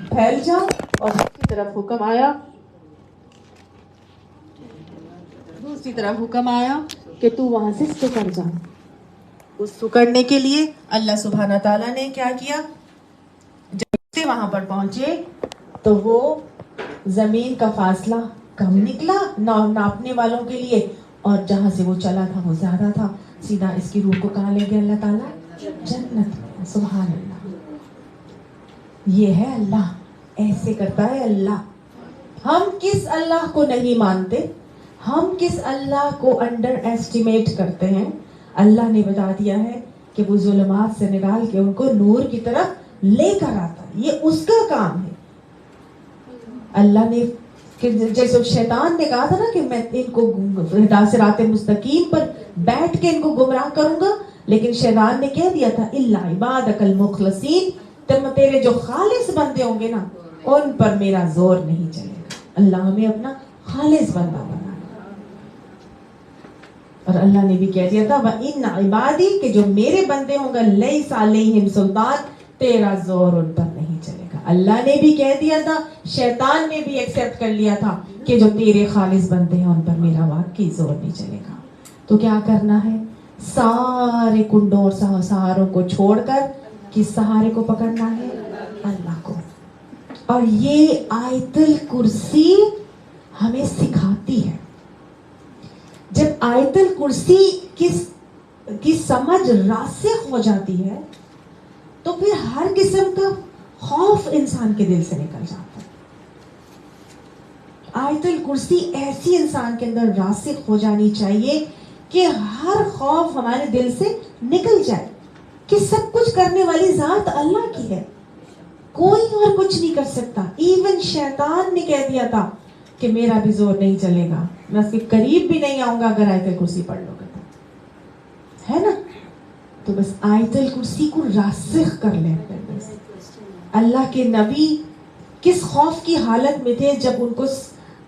پھیل جا، اور دوسری طرف حکم آیا کہ تو وہاں سے سکڑ جا. اس سکڑنے کے لیے اللہ سبحانہ تعالیٰ نے کیا کیا، جب سے وہاں پر پہنچے تو وہ زمین کا فاصلہ کم نکلا ناپنے والوں کے لیے، اور جہاں سے وہ چلا تھا وہ زیادہ تھا. سیدھا اس کی روح کو کہاں لے گیا اللہ تعالیٰ؟ جنت. سبحان اللہ. یہ ہے اللہ، ایسے کرتا ہے اللہ. ہم کس اللہ کو نہیں مانتے، ہم کس اللہ کو انڈر ایسٹیمیٹ کرتے ہیں. اللہ نے بتا دیا ہے کہ وہ ظلمات سے نکال کے ان کو نور کی طرف لے کر آتا ہے، یہ اس کا کام ہے. اللہ نے جیسے شیطان نے کہا تھا نا کہ میں ان کو صراط مستقیم پر بیٹھ کے ان کو گمراہ کروں گا، لیکن شیطان نے کہہ دیا تھا الا عبادک المخلصین، تیرے جو خالص بندے ہوں گے نا ان پر میرا زور نہیں چلے گا. اللہ ہمیں اپنا خالص بندہ بنا. اور اللہ نے بھی کہہ دیا تھا وَإِنَّ عِبَادِي کہ جو میرے بندے ہوں گے لَيْسَ عَلَيْهِمْ سُلْطَان، تیرا زور ان پر نہیں چلے گا. اللہ نے بھی کہہ دیا تھا، شیطان نے بھی ایکسپٹ کر لیا تھا کہ جو تیرے خالص بندے ہیں ان پر میرا واقعی زور نہیں چلے گا. تو کیا کرنا ہے، سارے کنڈوں اور سہاروں کو چھوڑ کر کس سہارے کو پکڑنا ہے؟ اللہ کو. اور یہ آیت الکرسی ہمیں سکھاتی ہے. جب آیت الکرسی کی سمجھ راسخ ہو جاتی ہے تو پھر ہر قسم کا خوف انسان کے دل سے نکل جاتا ہے. آیت الکرسی ایسی انسان کے اندر راسخ ہو جانی چاہیے کہ ہر خوف ہمارے دل سے نکل جائے کہ سب کچھ کرنے والی ذات اللہ کی ہے، کوئی اور کچھ نہیں کر سکتا. ایون شیطان نے کہہ دیا تھا کہ میرا بھی زور نہیں چلے گا، میں اس کے قریب بھی نہیں آؤں گا اگر آیت الکرسی پڑھ لو گے تو، ہے نا. تو بس آیت الکرسی کو راسخ کر لیں. اللہ کے نبی کس خوف کی حالت میں تھے جب ان کو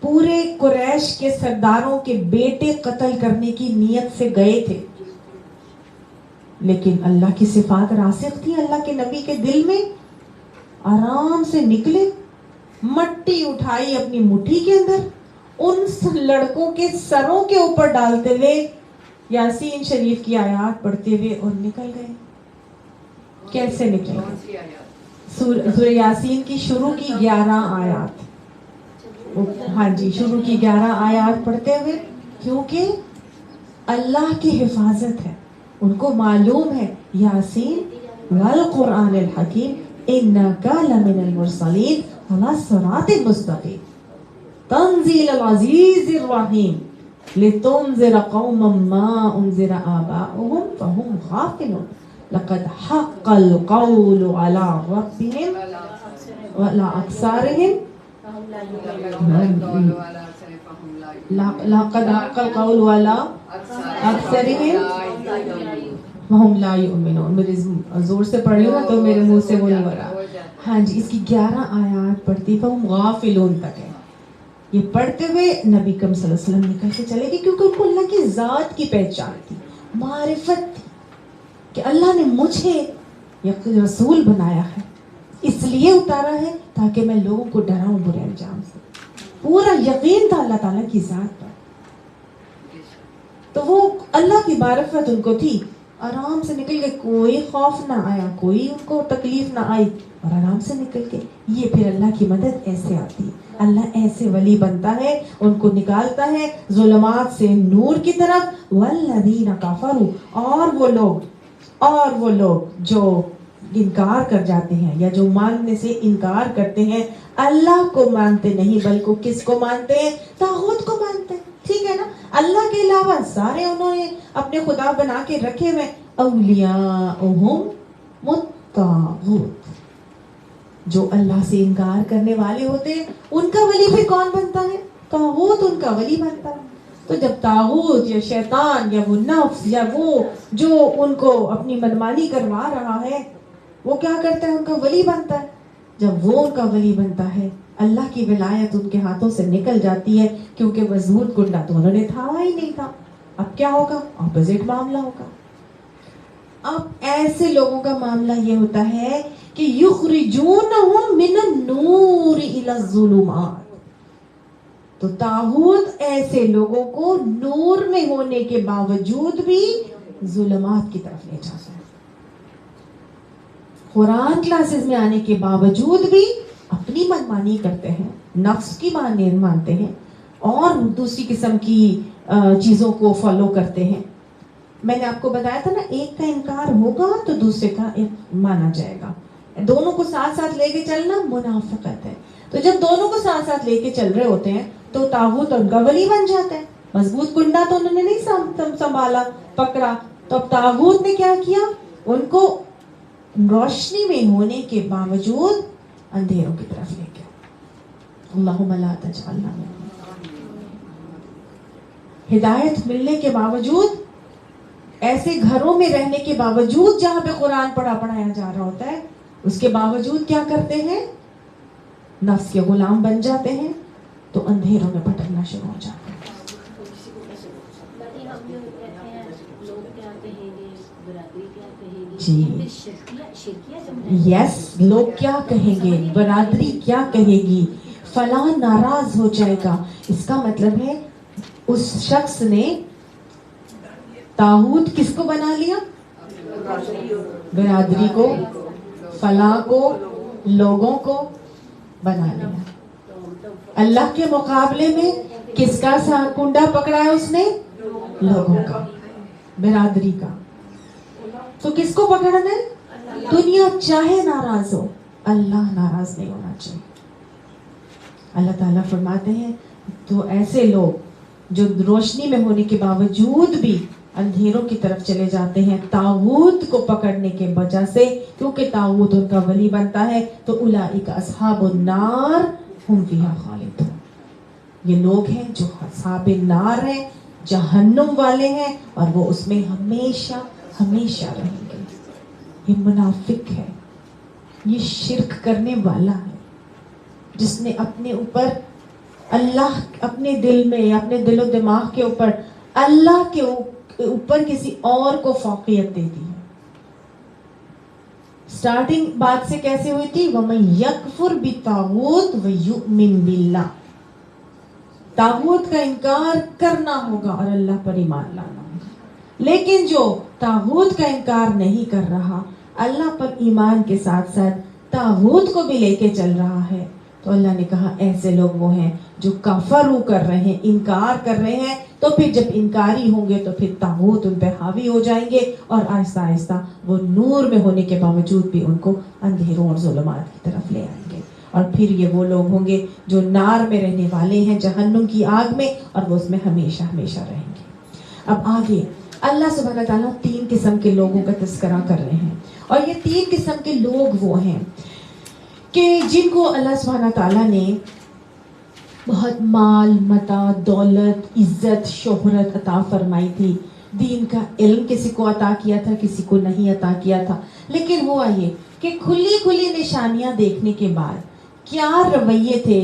پورے قریش کے سرداروں کے بیٹے قتل کرنے کی نیت سے گئے تھے، لیکن اللہ کی صفات راسخ تھی اللہ کے نبی کے دل میں. آرام سے نکلے، مٹی اٹھائی اپنی مٹھی کے اندر، ان لڑکوں کے سروں کے اوپر ڈالتے ہوئے یاسین شریف کی آیات پڑھتے ہوئے اور نکل گئے. کیسے نکلے؟ سورہ یاسین کی شروع کی 11 آیات، ہاں جی، شروع کی 11 آیات پڑھتے ہوئے، کیونکہ اللہ کی حفاظت ہے. ان کو معلوم ہے یاسین والقرآن الحکیم انکا لمن المرسلین علی صراط مستقیم تنزیل العزیز الرحیم لتنذر قوما ما انذر آباؤهم فهم غافلون لقد حق القول على ربهم وعلى أكثرهم لقد حق القول على أكثرهم وهم لا يؤمنون. میرے زور سے پڑھ رہی ہوں تو میرے منہ سے وہ نہیں ہو رہا. ہاں جی، اس کی 11 آیات پڑھتی فہم غافلون تک ہے. یہ پڑھتے ہوئے نبی کریم صلی اللہ علیہ وسلم نکل کے چلے گئے، کیونکہ ان کو اللہ کی ذات کی پہچان تھی، معرفت تھی کہ اللہ نے مجھے یک رسول بنایا ہے، اس لیے اتارا ہے تاکہ میں لوگوں کو ڈراؤں برے انجام سے. پورا یقین تھا اللہ تعالیٰ کی ذات پر. تو وہ اللہ کی معرفت ان کو تھی آرام سے نکل گئے, کوئی خوف نہ آیا, کوئی ان کو تکلیف نہ آئی, اور آرام سے نکل گئے. یہ پھر اللہ کی مدد ایسے آتی ہے, اللہ ایسے ولی بنتا ہے, ان کو نکالتا ہے ظلمات سے نور کی طرف. والذین کفروا, اور وہ لوگ جو انکار کر جاتے ہیں یا جو ماننے سے انکار کرتے ہیں, اللہ کو مانتے نہیں بلکہ کس کو مانتے ہیں؟ طاغوت کو مانتے ہیں. ٹھیک ہے نا, اللہ کے علاوہ سارے انہوں نے اپنے خدا بنا کے رکھے ہوئے. اولیاءہم الطاغوت, جو اللہ سے انکار کرنے والے ہوتے ہیں ان کا ولی پھر کون بنتا ہے؟ طاغوت ان کا ولی بنتا ہے. تو جب طاغوت یا شیطان یا وہ نفس یا وہ جو ان کو اپنی منمانی کروا رہا ہے, وہ کیا کرتا ہے؟ ان کا ولی بنتا ہے. جب وہ ان کا ولی بنتا ہے, اللہ کی ولایت ان کے ہاتھوں سے نکل جاتی ہے, کیونکہ مضبوط کنڈا تو انہوں نے تھاما ہی نہیں تھا. اب کیا ہوگا؟ اپوزٹ معاملہ ہوگا. اب ایسے لوگوں کا معاملہ یہ ہوتا ہے کہ یخرجونہم من النور الی الظلمات. تو طاغوت ایسے لوگوں کو نور میں ہونے کے باوجود بھی ظلمات کی طرف لے جاتا ہے. قرآن کلاسز میں آنے کے باوجود بھی اپنی منمانی کرتے ہیں, نفس کی مانتے ہیں, اور دوسری قسم کی چیزوں کو فالو کرتے ہیں. میں نے آپ کو بتایا تھا نا, ایک کا انکار ہوگا تو دوسرے کا مانا جائے گا. دونوں کو ساتھ ساتھ لے کے چلنا منافقت ہے. تو جب دونوں کو ساتھ ساتھ لے کے چل رہے ہوتے ہیں تو طاغوت ان کا ولی بن جاتا ہے. مضبوط کنڈا تو انہوں نے نہیں سنبھالا, پکڑا, تو اب طاغوت نے کیا کیا؟ ان کو روشنی میں ہونے کے باوجود اندھیروں کی طرف لے گیا. اللہم لا تجعلنا منہم. ہدایت ملنے کے باوجود, ایسے گھروں میں رہنے کے باوجود جہاں پہ قرآن پڑھایا جا رہا ہوتا ہے, اس کے باوجود کیا کرتے ہیں؟ نفس کے غلام بن جاتے ہیں, تو اندھیروں میں بھٹکنا شروع ہو جاتے ہیں. جی یس, لوگ کیا کہیں گے, برادری کیا کہے گی, فلاں ناراض ہو جائے گا. اس کا مطلب ہے اس شخص نے طاغوت کس کو بنا لیا؟ برادری کو, فلاں کو, لوگوں کو بنا لیا. اللہ کے مقابلے میں کس کا کنڈا پکڑا ہے اس نے؟ لوگوں کا, برادری کا. تو کس کو پکڑنا ہے؟ دنیا چاہے ناراض ہو, اللہ ناراض نہیں ہونا چاہیے. اللہ تعالیٰ فرماتے ہیں تو ایسے لوگ جو روشنی میں ہونے کے باوجود بھی اندھیروں کی طرف چلے جاتے ہیں طاغوت کو پکڑنے کے وجہ سے, کیونکہ طاغوت ان کا ولی بنتا ہے, تو اولئک اصحاب النار ہم فیہا خالدون. یہ لوگ ہیں جو اصحاب النار ہیں, جہنم والے ہیں, اور وہ اس میں ہمیشہ ہمیشہ رہیں گے. یہ منافق ہے, یہ شرک کرنے والا ہے, جس نے اپنے اوپر اللہ, اپنے دل میں, اپنے دل و دماغ کے اوپر اللہ کے اوپر کسی اور کو فوقیت دے دی ہے. سٹارٹنگ بات سے کیسے ہوئی تھی؟ وَمَن يَكْفُرْ بِالطَّاغُوتِ وَيُؤْمِنْ بِاللَّهِ. طاغوت کا انکار کرنا ہوگا اور اللہ پر ایمان لانا ہوگا. لیکن جو طاغوت کا انکار نہیں کر رہا, اللہ پر ایمان کے ساتھ ساتھ طاغوت کو بھی لے کے چل رہا ہے, تو اللہ نے کہا ایسے لوگ وہ ہیں جو کفرو کر رہے ہیں, انکار کر رہے ہیں. تو پھر جب انکاری ہوں گے تو پھر طاغوت ان پہ حاوی ہو جائیں گے, اور آہستہ آہستہ وہ نور میں ہونے کے باوجود بھی ان کو اندھیروں اور ظلمات کی طرف لے آئیں گے. اور پھر یہ وہ لوگ ہوں گے جو نار میں رہنے والے ہیں, جہنم کی آگ میں, اور وہ اس میں ہمیشہ ہمیشہ رہیں گے. اب آگے اللہ سبحانہ تعالیٰ 3 قسم کے لوگوں کا تذکرہ کر رہے ہیں, اور یہ 3 قسم کے لوگ وہ ہیں کہ جن کو اللہ سبحانہ تعالیٰ نے بہت مال, متاع, دولت, عزت, شہرت عطا فرمائی تھی. دین کا علم کسی کو عطا کیا تھا, کسی کو نہیں عطا کیا تھا. لیکن ہوا یہ کہ کھلی کھلی نشانیاں دیکھنے کے بعد کیا رویے تھے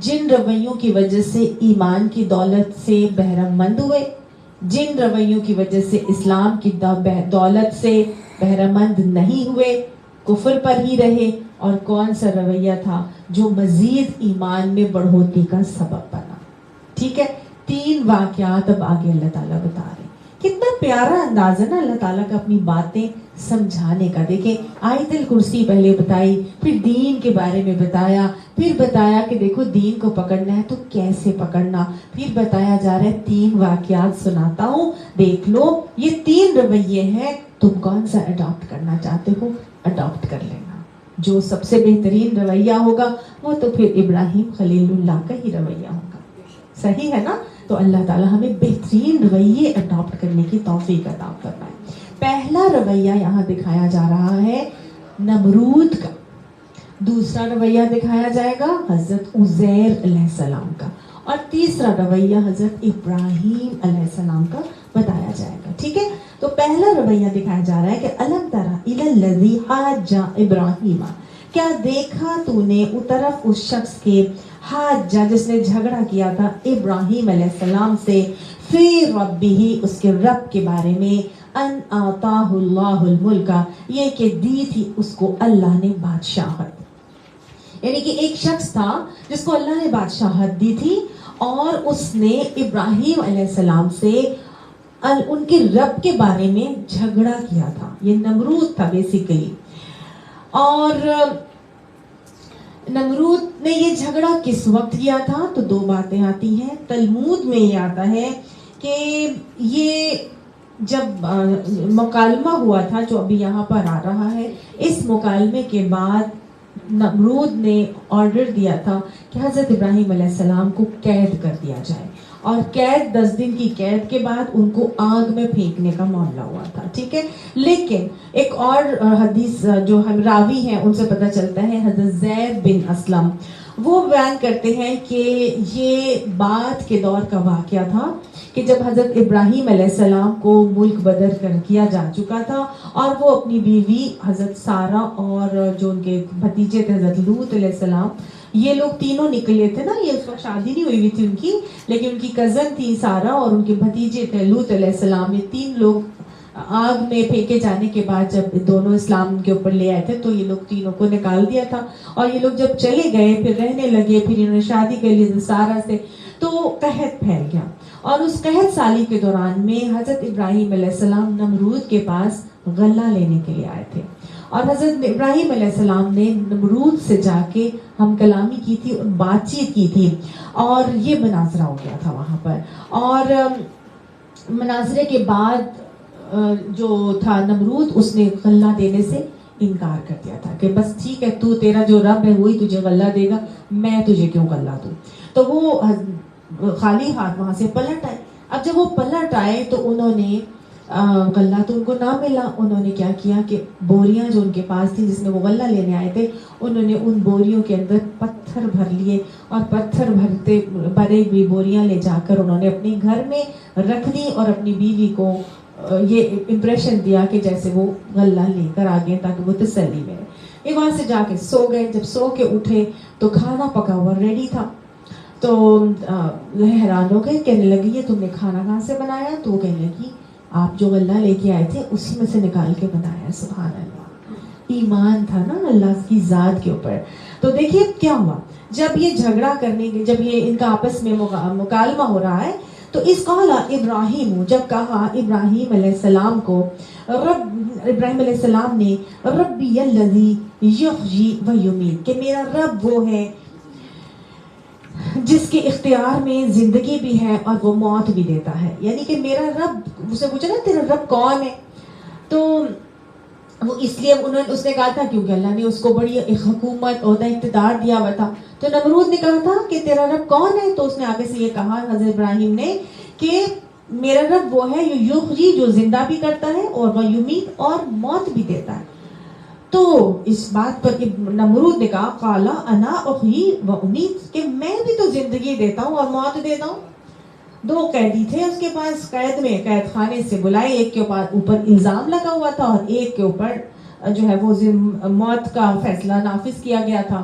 جن رویوں کی وجہ سے ایمان کی دولت سے بہرہ مند ہوئے, جن رویوں کی وجہ سے اسلام کی دولت سے بہرہ مند نہیں ہوئے, کفر پر ہی رہے, اور کون سا رویہ تھا جو مزید ایمان میں بڑھوتی کا سبب بنا. ٹھیک ہے, 3 واقعات اب آگے اللہ تعالیٰ بتا رہے ہیں کتنا پیارا انداز ہے نا اللہ تعالیٰ کا اپنی باتیں سمجھانے کا. دیکھیں آیت الکرسی پہلے بتائی, پھر دین کے بارے میں بتایا, پھر بتایا کہ دیکھو دین کو پکڑنا ہے تو کیسے پکڑنا, پھر بتایا جا رہا ہے 3 واقعات سناتا ہوں, دیکھ لو یہ 3 رویے ہیں, تم کون سا اڈاپٹ کرنا چاہتے ہو اڈاپٹ کر لینا. جو سب سے بہترین رویہ ہوگا وہ تو پھر ابراہیم خلیل اللہ کا ہی رویہ ہوگا. صحیح ہے نا؟ تو اللہ تعالیٰ ہمیں بہترین رویے اڈاپٹ کرنے کی توفیق عطا فرمائے. پہلا رویہ یہاں دکھایا جا رہا ہے نمرود کا, دوسرا رویہ دکھایا جائے گا حضرت عزیر علیہ السلام کا, اور تیسرا رویہ حضرت ابراہیم علیہ السلام کا بتایا جائے گا. ٹھیک ہے, تو پہلا رویہ دکھایا جا رہا ہے کہ الم تری الی الذی حاج ابراہیم, کیا دیکھا تو نے اس طرف اس شخص کے حاج جس نے جھگڑا کیا تھا ابراہیم علیہ السلام سے, فی ربہ اس کے رب کے بارے میں, ان آتاہ اللہ الملک یہ کہ دی تھی اس کو اللہ نے بادشاہت. یعنی کہ ایک شخص تھا جس کو اللہ نے بادشاہت دی تھی اور اس نے ابراہیم علیہ السلام سے ان کے رب کے بارے میں جھگڑا کیا تھا. یہ نمرود تھا بیسیکلی. اور نمرود نے یہ جھگڑا کس وقت کیا تھا؟ تو 2 باتیں آتی ہیں. تلمود میں یہ آتا ہے کہ یہ جب مکالمہ ہوا تھا جو ابھی یہاں پر آ رہا ہے, اس مکالمے کے بعد نمرود نے آرڈر دیا تھا کہ حضرت ابراہیم علیہ السلام کو قید کر دیا جائے, اور قید 10 دن کی قید کے بعد ان کو آگ میں پھینکنے کا معاملہ ہوا تھا. ٹھیک ہے, لیکن ایک اور حدیث جو ہم راوی ہیں ان سے پتہ چلتا ہے, حضرت زید بن اسلم, وہ بیان کرتے ہیں کہ یہ بعد کے دور کا واقعہ تھا کہ جب حضرت ابراہیم علیہ السلام کو ملک بدر کر کیا جا چکا تھا اور وہ اپنی بیوی حضرت سارہ اور جو ان کے بھتیجے تھے حضرت لوط علیہ السلام, یہ لوگ تینوں نکلے تھے نا. یہ اس وقت شادی نہیں ہوئی تھی ان کی, لیکن ان کی کزن تھی سارہ اور ان کے بھتیجے تھے لوط علیہ السلام. یہ 3 لوگ آگ میں پھینکے جانے کے بعد جب دونوں اسلام کے اوپر لے آئے تھے تو یہ لوگ تینوں کو نکال دیا تھا, اور یہ لوگ جب چلے گئے پھر رہنے لگے, پھر انہوں نے شادی کر لی سارہ سے, تو قحط پھیل گیا. اور اس قحط سالی کے دوران میں حضرت ابراہیم علیہ السلام نمرود کے پاس غلہ لینے کے لیے آئے تھے, اور حضرت ابراہیم علیہ السلام نے نمرود سے جا کے ہم کلامی کی تھی, بات چیت کی تھی, اور یہ مناظرہ ہو گیا تھا وہاں پر. اور مناظرے کے بعد جو تھا نمرود, اس نے غلہ دینے سے انکار کر دیا تھا کہ بس ٹھیک ہے, تو تیرا جو رب ہے وہی تجھے غلہ دے گا, میں تجھے کیوں غلہ دوں. تو وہ خالی ہاتھ وہاں سے پلٹ آئے. اب جب وہ پلٹ آئے تو انہوں نے غلہ تو ان کو نہ ملا. انہوں نے کیا کیا کہ بوریاں جو ان کے پاس تھی جس میں وہ غلہ لینے آئے تھے, انہوں نے ان بوریوں کے اندر پتھر بھر لیے, اور پتھر بھرے ہوئی بوریاں لے جا کر انہوں نے اپنے گھر میں رکھ دی, اور اپنی بیوی کو یہ امپریشن دیا کہ جیسے وہ غلہ لے کر آ گئے تاکہ وہ تسلی میں. یہ وہاں سے جا کے سو گئے. جب سو کے اٹھے تو کھانا پکا ہوا ریڈی تھا. تو حیران ہو گئے, کہنے لگی یہ تم نے کھانا کہاں سے بنایا؟ تو وہ کہنے لگی آپ جو غلہ لے کے آئے تھے اسی میں سے نکال کے بنایا. سبحان اللہ, ایمان تھا نا اللہ کی ذات کے اوپر. تو دیکھیے کیا ہوا, جب یہ جھگڑا کرنے کے, جب یہ ان کا آپس میں مکالمہ ہو رہا ہے, تو اس قالا ابراہیم, جب کہا ابراہیم علیہ السلام کو, ابراہیم علیہ السلام نے ربی الذی یحیی و یمیت, کہ میرا رب وہ ہے جس کے اختیار میں زندگی بھی ہے اور وہ موت بھی دیتا ہے. یعنی کہ میرا رب, اسے پوچھا نا تیرا رب کون ہے, تو وہ اس لیے اس نے کہا تھا کیونکہ اللہ نے اس کو بڑی حکومت عہدہ اقتدار دیا ہوا تھا. تو نمرود نے کہا تھا کہ تیرا رب کون ہے, تو اس نے آگے سے یہ کہا حضرت ابراہیم نے کہ میرا رب وہ ہے یحیی, جو زندہ بھی کرتا ہے, اور وہ یمیت, اور موت بھی دیتا ہے. تو اس بات پر نمرود نے کہا قالا انا احیی و امیت, کہ میں بھی تو زندگی دیتا ہوں اور موت دیتا ہوں. 2 قیدی تھے اس کے پاس قید میں, قید خانے سے بلائے, ایک کے اوپر الزام لگا ہوا تھا اور ایک کے اوپر جو ہے وہ موت کا فیصلہ نافذ کیا گیا تھا.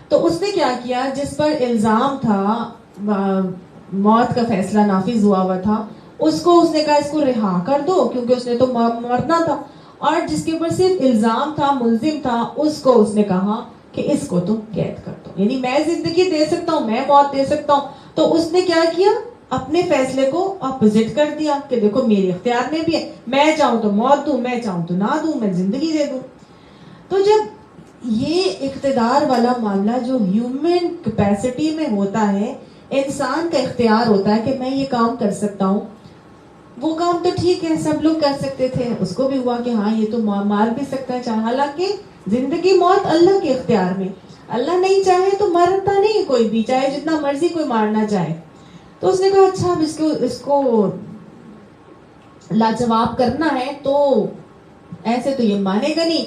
تو اس نے کیا کیا, جس پر الزام تھا, موت کا فیصلہ نافذ ہوا تھا, اس کو اس نے کہا اس کو رہا کر دو کیونکہ اس نے تو مرنا تھا, اور جس کے اوپر صرف الزام تھا, ملزم تھا, اس کو اس نے کہا کہ اس کو تم قید کر دو. یعنی میں زندگی دے سکتا ہوں, میں موت دے سکتا ہوں. تو اس نے کیا کیا, اپنے فیصلے کو اپوزٹ کر دیا کہ دیکھو میرے اختیار میں بھی ہے، میں چاہوں تو موت دوں، میں چاہوں تو نہ دوں، میں زندگی دے دوں. تو جب یہ اقتدار والا معاملہ جو ہیومن کیپیسٹی میں ہوتا ہے، انسان کا اختیار ہوتا ہے کہ میں یہ کام کر سکتا ہوں، وہ کام تو ٹھیک ہے سب لوگ کر سکتے تھے، اس کو بھی ہوا کہ ہاں یہ تو مار بھی سکتا ہے چاہے، حالانکہ زندگی موت اللہ کے اختیار میں، اللہ نہیں چاہے تو مرتا نہیں کوئی بھی، چاہے جتنا مرضی کوئی مارنا چاہے. تو اس نے کہا اچھا اب اس کو لاجواب کرنا ہے تو ایسے تو یہ مانے گا نہیں،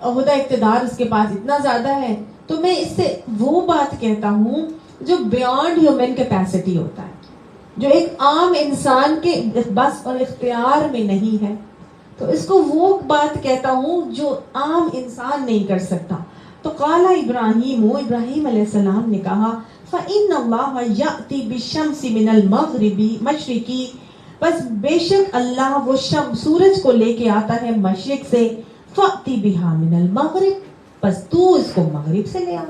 عہدہ اقتدار اس کے پاس اتنا زیادہ ہے، تو میں اس سے وہ بات کہتا ہوں جو بیانڈ ہیومن کیپیسٹی ہوتا ہے، جو ایک عام انسان کے بس اور اختیار میں نہیں ہے. تو اس کو وہ بات کہتا ہوں جو عام انسان نہیں کر سکتا. تو قال ابراہیم علیہ السلام نے کہا فَإِنَّ اللَّهَ يَأْتِي بِالشَّمْسِ مِنَ الْمَغْرِبِ مشرقی، بس بے شک اللہ وہ سورج کو لے کے آتا ہے مشرق سے، فَأْتِ بِهَا مِنَ الْمَغْرِبِ، بس تو اس کو مغرب سے لے آ.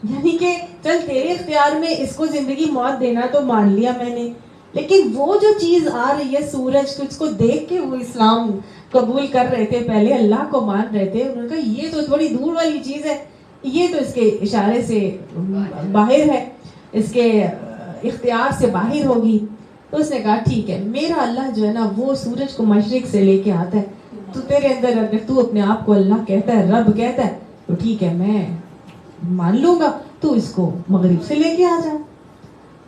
یعنی کہ چل تیرے اختیار میں اس کو زندگی موت دینا تو مان لیا میں نے، لیکن وہ جو چیز آ رہی ہے سورج کو، اس کو دیکھ کے وہ اسلام قبول کر رہے تھے، پہلے اللہ کو مان رہے تھے، انہوں نے کہا یہ تو تھوڑی دور والی چیز ہے، یہ تو اس کے اشارے سے باہر ہے، اس کے اختیار سے باہر ہوگی. تو اس نے کہا ٹھیک ہے، میرا اللہ جو ہے نا وہ سورج کو مشرق سے لے کے آتا ہے، تو تیرے اندر اگر تو اپنے آپ کو اللہ کہتا ہے، رب کہتا ہے، تو ٹھیک ہے میں مان لوں گا، تو اس کو مغرب سے لے کے آ جا.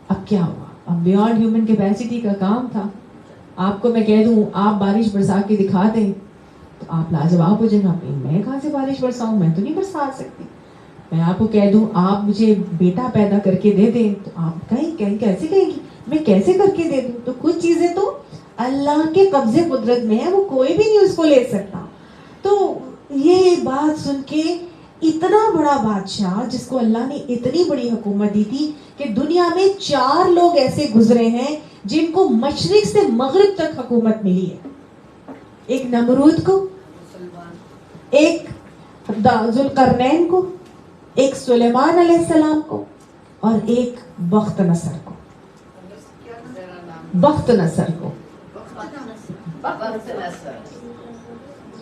اب کیا ہوا، اب بیانڈ ہیومن کیپیسٹی کا کام تھا. آپ کو میں کہہ دوں آپ بارش برسا کے دکھا دیں تو آپ لاجواب ہو جائیں گا، میں کہاں سے بارش برساؤں، میں تو نہیں برسا سکتی. میں آپ کو کہہ دوں آپ مجھے بیٹا پیدا کر کے دے دیں تو آپ کیسے کہیں گی میں کیسے کر کے دے دوں. تو کچھ چیزیں تو اللہ کے قبضے قدرت میں ہے، وہ کوئی بھی نہیں اس کو لے سکتا. تو یہ بات سن کے اتنا بڑا بادشاہ جس کو اللہ نے اتنی بڑی حکومت دی تھی کہ دنیا میں 4 لوگ ایسے گزرے ہیں جن کو مشرق سے مغرب تک حکومت ملی ہے. ایک نمرود کو، ایک ذوالقرنین کو، ایک سلیمان علیہ السلام کو، اور ایک بخت نصر کو. بخت نصر کو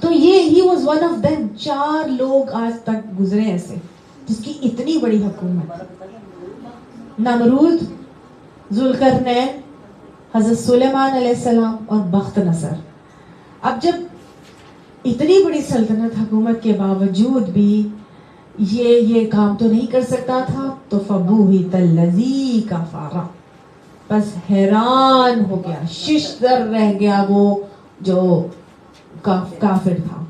تو یہ he was one of them. 4 لوگ آج تک گزرے ایسے جس کی اتنی بڑی حکومت. نمرود، ذوالقرنین، حضرت سلیمان علیہ السلام اور بخت نصر. اب جب اتنی بڑی سلطنت حکومت کے باوجود بھی یہ کام تو نہیں کر سکتا تھا، تو فبوہت الذی کفر، بس حیران ہو گیا، ششدر رہ گیا وہ جو کافر تھا.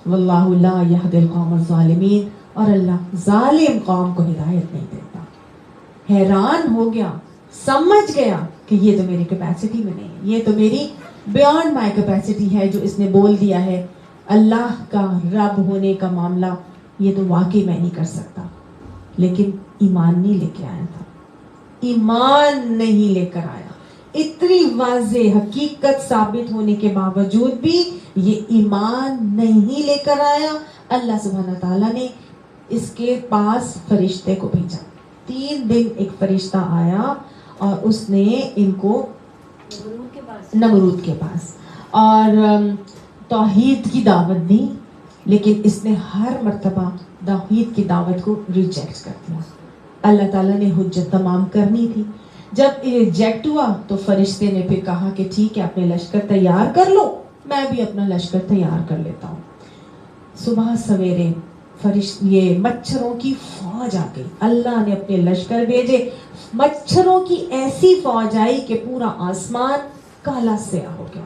واللہ لا یہدی القوم الظالمین، اور اللہ ظالم قوم کو ہدایت نہیں دیتا. حیران ہو گیا، سمجھ گیا کہ یہ تو میری کیپیسٹی میں نہیں ہے، یہ تو میری بیانڈ مائی کیپیسٹی ہے جو اس نے بول دیا ہے. اللہ کا رب ہونے کا معاملہ یہ تو واقعی میں نہیں کر سکتا. لیکن ایمان نہیں لے کے آیا تھا، ایمان نہیں لے کر آیا. اتنی واضح حقیقت ثابت ہونے کے باوجود بھی یہ ایمان نہیں لے کر آیا. اللہ سبحانہ تعالیٰ نے اس کے پاس فرشتے کو بھیجا. 3 دن ایک فرشتہ آیا اور اس نے ان کو نمرود کے پاس اور توحید کی دعوت دی، لیکن اس نے ہر مرتبہ توحید کی دعوت کو ریجیکٹ کر دیا. اللہ تعالیٰ نے حجت تمام کرنی تھی. جب ریجیکٹ ہوا تو فرشتے نے پھر کہا کہ ٹھیک ہے اپنے لشکر تیار کر لو، میں بھی اپنا لشکر تیار کر لیتا ہوں. صبح سویرے یہ مچھروں کی فوج آ گئی. اللہ نے اپنے لشکر بھیجے، مچھروں کی ایسی فوج آئی کہ پورا آسمان کالا سیاہ ہو گیا.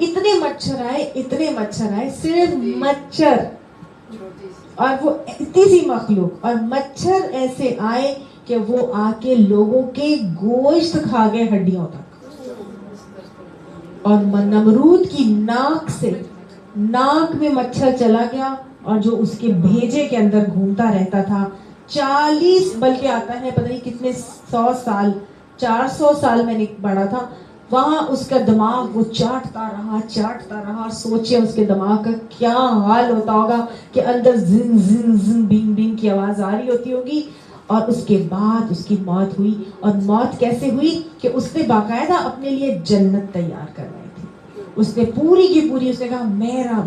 اتنے مچھر آئے، صرف مچھر، اور وہ اتنی سی مخلوق، اور مچھر ایسے آئے کہ وہ آ کے لوگوں کے گوشت کھا گئے ہڈیوں تک. اور نمرود کی ناک میں مچھر چلا گیا، اور جو اس کے بھیجے کے اندر گھومتا رہتا تھا 40 بلکہ آتا ہے پتہ نہیں کتنے 100 سال 400 سال میں نے پڑھا تھا وہاں اس کا دماغ وہ چاٹتا رہا. سوچے اس کے دماغ کا کیا حال ہوتا ہوگا کہ اندر زن زن زن بین بین کی آواز آ رہی ہوتی ہوگی، اور اس کے بعد اس کی موت ہوئی. اور موت کیسے ہوئی کہ اس نے باقاعدہ اپنے لیے جنت تیار کروائی تھی. اس نے پوری کی پوری, اس نے کہا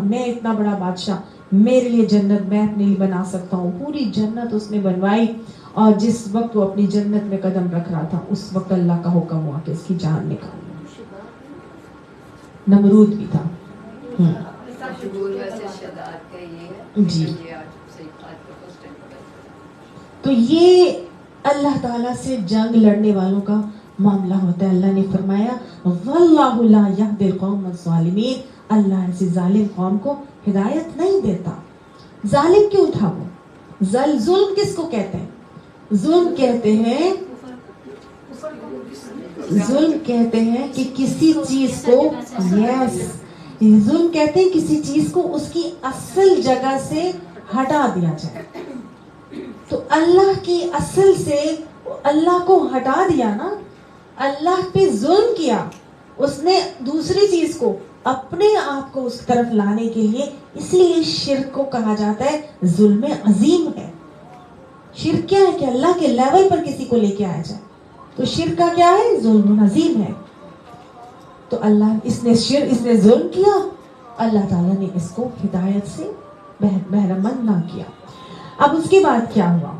میں اتنا بڑا بادشاہ, میرے لیے جنت میں اپنے لیے بنا سکتا ہوں. پوری جنت اس نے بنوائی. اور جس وقت وہ اپنی جنت میں قدم رکھ رہا تھا اس وقت اللہ کا حکم ہوا کہ اس کی جان نکال. نمرود بھی تھا. جی, تو یہ اللہ تعالیٰ سے جنگ لڑنے والوں کا معاملہ ہوتا ہے. اللہ نے فرمایا واللہ لا یہدی القوم الظالمین, اللہ ایسی ظالم قوم کو ہدایت نہیں دیتا. ظالم کیوں تھا وہ؟ ظلم کس کو کہتے ہیں؟ ظلم کہتے ہیں کہ کسی چیز کو, ظلم کہتے ہیں کسی چیز کو اس کی اصل جگہ سے ہٹا دیا جائے. تو اللہ کی اصل سے اللہ کو ہٹا دیا نا, اللہ پہ ظلم کیا. اس نے دوسری چیز کو اپنے آپ کو اس طرف لانے کے لیے, اسی لیے شرک کو کہا جاتا ہے ظلم عظیم ہے. شرک کیا ہے کہ اللہ کے لیول پر کسی کو لے کے آیا جائے. تو شرک کا کیا ہے؟ ظلم عظیم ہے. تو اللہ اس نے ظلم کیا, اللہ تعالیٰ نے اس کو ہدایت سے بہرمند نہ کیا. اب اس کے بعد کیا ہوا؟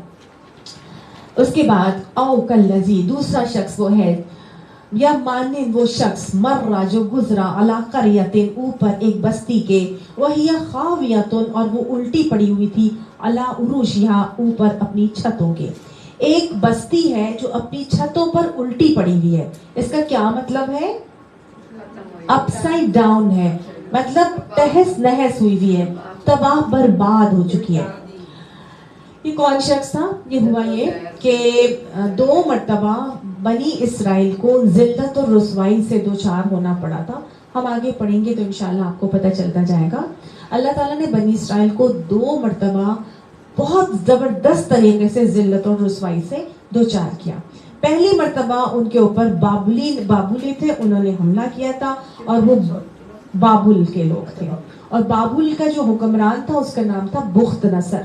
اس کے بعد او کلذی, دوسرا شخص وہ ہے یا مانند وہ شخص مرہ جو گزرا علی قریۃ, اوپر ایک بستی کے, وہی خاویۃ, اور وہ الٹی پڑی ہوئی تھی, علی عروشہا, اوپر اپنی چھتوں کے. ایک بستی ہے جو اپنی چھتوں پر الٹی پڑی ہوئی ہے. اس کا کیا مطلب ہے؟ اپ سائڈ ڈاؤن ہے, مطلب تہس نہس ہوئی ہوئی ہے, تباہ برباد ہو چکی ہے. یہ کون شخص تھا؟ یہ ہوا یہ کہ 2 مرتبہ بنی اسرائیل کو ذلت اور رسوائی سے دوچار ہونا پڑا تھا. ہم آگے پڑھیں گے تو انشاءاللہ آپ کو پتہ چلتا جائے گا. اللہ تعالیٰ نے بنی اسرائیل کو 2 مرتبہ بہت زبردست طریقے سے ذلت اور رسوائی سے دوچار کیا. پہلی مرتبہ ان کے اوپر بابلی تھے, انہوں نے حملہ کیا تھا, اور وہ بابل کے لوگ تھے. اور بابل کا جو حکمران تھا اس کا نام تھا بخت نصر.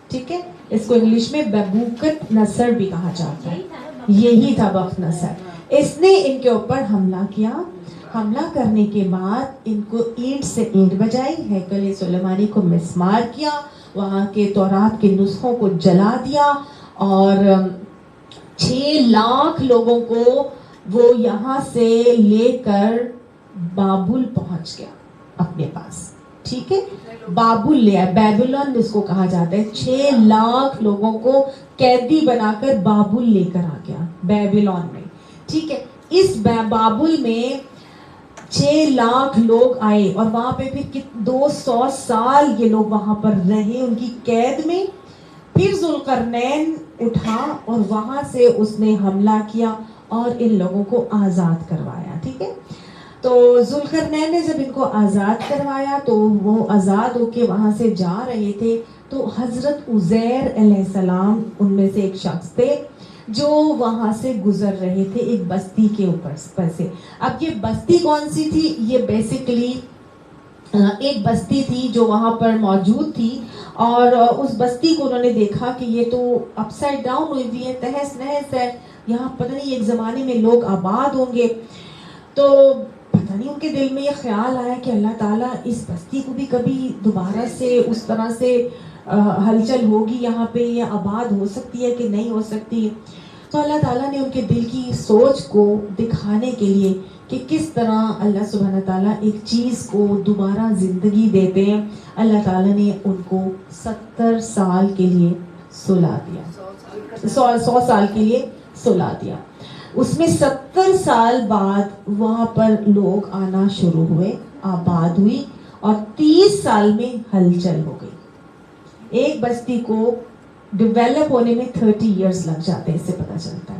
ٹھیک ہے, اس کو انگلش میں ببوکت نصر بھی کہا جاتا ہے. یہی تھا بخت نصر. اس نے ان کے اوپر حملہ کیا. حملہ کرنے کے بعد ان کو اینٹ سے اینٹ بجائی, ہیکل سلیمانی کو مسمار کیا, وہاں کے تورات کے نسخوں کو جلا دیا, اور 6 لاکھ لوگوں کو وہ یہاں سے لے کر بابل پہنچ گیا اپنے پاس. ٹھیک ہے, بابل لیا, بیبلون اس کو کہا جاتا ہے. 6 لاکھ لوگوں کو قیدی بنا کر بابل لے کر آ گیا بیبلون میں. ٹھیک ہے, اس بابل میں 6 لاکھ لوگ آئے, اور وہاں پہ پھر 200 سال یہ لوگ وہاں پر رہے ان کی قید میں. پھر ذوالقرنین اٹھا اور وہاں سے اس نے حملہ کیا اور ان لوگوں کو آزاد کروایا. ٹھیک ہے, تو ذوالقرنین نے جب ان کو آزاد کروایا تو وہ آزاد ہو کے وہاں سے جا رہے تھے, تو حضرت عزیر علیہ السلام ان میں سے ایک شخص تھے جو وہاں سے گزر رہے تھے ایک بستی کے اوپر سے. اب یہ بستی کون سی تھی؟ یہ بیسیکلی ایک بستی تھی جو وہاں پر موجود تھی, اور اس بستی کو انہوں نے دیکھا کہ یہ تو اپ سائڈ ڈاؤن ہوئی ہوئی ہے, تہس نہس ہے, یہاں پتہ نہیں ایک زمانے میں لوگ آباد ہوں گے. تو پتہ نہیں ان کے دل میں یہ خیال آیا کہ اللہ تعالیٰ اس بستی کو بھی کبھی دوبارہ سے اس طرح سے ہلچل ہوگی یہاں پہ, یا آباد ہو سکتی ہے کہ نہیں ہو سکتی. تو اللہ تعالیٰ نے ان کے دل کی سوچ کو دکھانے کے لیے کہ کس طرح اللہ سبحانہ تعالیٰ ایک چیز کو دوبارہ زندگی دیتے ہیں, اللہ تعالیٰ نے ان کو 70 سال کے لیے سلا دیا, 100 سال کے لیے سلا دیا. اس میں 70 سال بعد وہاں پر لوگ آنا شروع ہوئے, آباد ہوئی, اور 30 سال میں ہلچل ہو گئی. ایک بستی کو ڈیولپ ہونے میں 30 ایئرز لگ جاتے ہیں, اس سے پتہ چلتا ہے.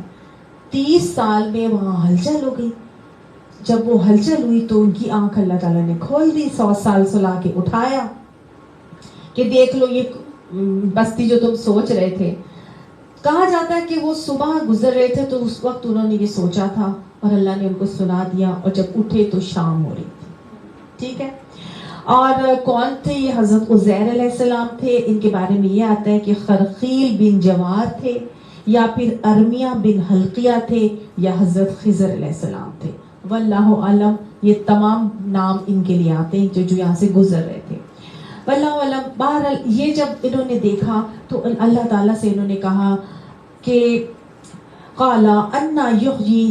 30 سال میں وہاں ہلچل ہو گئی. جب وہ ہلچل ہوئی تو ان کی آنکھ اللہ تعالیٰ نے کھول دی, 100 سال سلا کے اٹھایا کہ دیکھ لو یہ بستی جو تم سوچ رہے تھے. کہا جاتا ہے کہ وہ صبح گزر رہے تھے تو اس وقت انہوں نے یہ سوچا تھا, اور اللہ نے ان کو سنا دیا, اور جب اٹھے تو شام ہو رہی تھی. ٹھیک ہے, اور کون تھے یہ؟ حضرت عزیر علیہ السلام تھے. ان کے بارے میں یہ آتا ہے کہ خرخیل بن جوار تھے. یا پھر ارمیہ بن حلقیہ تھے یا حضرت خضر علیہ السلام تھے. واللہ عالم یہ تمام نام ان کے لیے آتے ہیں جو یہاں سے گزر رہے تھے. واللہ عالم. بہرحال یہ جب انہوں نے دیکھا تو اللہ تعالیٰ سے انہوں نے کہا کہ قالا انا یحیی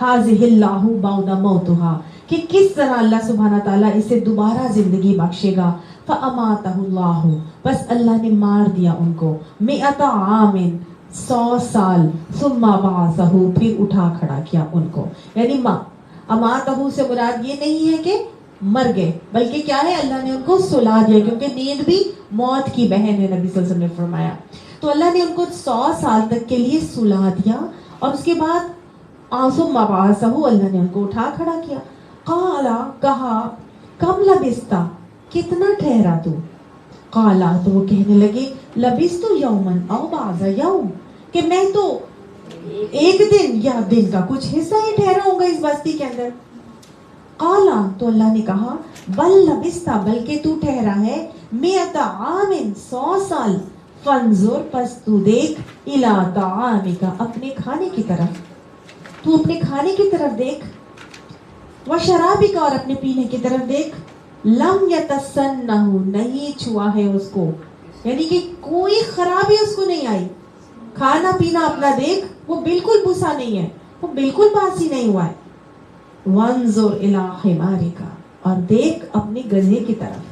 ھذہ اللہ بعد موتھا، کہ کس طرح اللہ سبحانہ تعالیٰ اسے دوبارہ زندگی بخشے گا. فاماتہ اللہ، بس اللہ نے مار دیا ان کو 100 عام 100 سال. ثم بعثہ، پھر اٹھا کھڑا کیا ان کو. یعنی اماتہ سے مراد یہ نہیں ہے کہ مر گئے، بلکہ کیا ہے اللہ نے ان کو سلا دیا، کیونکہ نیند بھی موت کی بہن ہے، نبی صلی اللہ علیہ وسلم نے فرمایا. تو اللہ نے ان کو 100 سال تک کے لیے سلا دیا اور اس کے بعد ثم بعثہ، اللہ نے ان کو اٹھا کھڑا کیا. قالا، کہا کم لبثتا، کتنا ٹھہرا تو. قالا، تو وہ کہنے لگے لبثت یوما او بعض یوم، کہ میں تو ایک دن یا دن کا کچھ حصہ ہی ٹھہرا ہوں گا اس بستی کے اندر. قالا، تو اللہ نے کہا بل لبثت، بلکہ تو ٹھہرا ہے 100 عام 100 سال. فانظر، پس تو دیکھ الی طعامک، اپنے کھانے کی طرف، تو اپنے کھانے کی طرف دیکھ. وشرابک، اور اپنے پینے کی طرف دیکھ. لم یتسنہ، نہیں چھوا ہے اس کو، یعنی کہ کوئی خرابی اس کو نہیں آئی. کھانا پینا اپنا دیکھ، وہ بالکل بوسا نہیں ہے، وہ بالکل باسی نہیں ہوا ہے. وانظر الی حمارک، اور دیکھ اپنے گدھے کی طرف،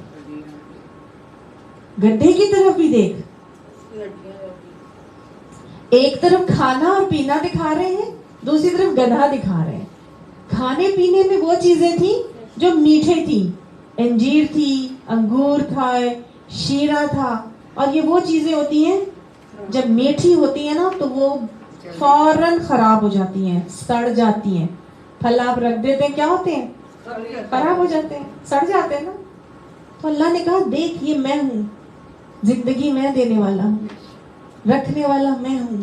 گدھے کی طرف بھی دیکھ. ایک طرف کھانا اور پینا دکھا رہے ہیں، دوسری طرف گدھا دکھا رہے ہیں. کھانے پینے میں وہ چیزیں تھیں جو میٹھے تھیں، انجیر تھی، انگور تھا، شیرہ تھا. اور یہ وہ چیزیں ہوتی ہیں جب میٹھی ہوتی ہیں نا تو وہ فوراً خراب ہو جاتی ہیں، سڑ جاتی ہیں. پھل آپ رکھ دیتے ہیں، کیا ہوتے ہیں؟ خراب ہو جاتے ہیں، سڑ جاتے ہیں نا. تو اللہ نے کہا دیکھ یہ میں ہوں، زندگی میں دینے والا ہوں، رکھنے والا میں ہوں.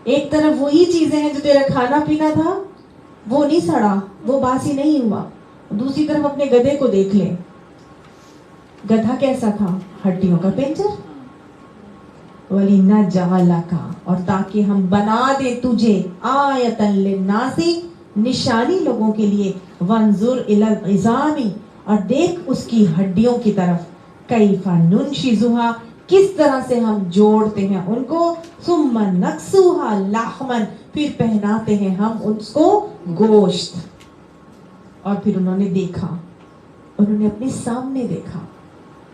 ایک طرف وہی چیزیں ہیں جو تیرا کھانا پینا تھا وہ نہیں سڑا، وہ باسی نہیں ہوا. دوسری طرف اپنے گدھے کو دیکھ لے. گدھا کیسا تھا؟ ہڈیوں کا پنجر. وَلِنَجْعَلَكَ، اور تاکہ ہم بنا دیں تجھے آیَةً لِلنَّاسِ، نشانی لوگوں کے لیے. وَانظُرْ إِلَى الْعِظَامِ، اور دیکھ اس کی ہڈیوں کی طرف. كَيْفَ نُنشِزُهَا، کس طرح سے ہم جوڑتے ہیں ان کو. ثُمَّ نَكْسُوهَا لَحْمًا، پھر پہناتے ہیں ہم اس کو گوشت. اور پھر انہوں نے دیکھا، انہوں نے اپنے سامنے دیکھا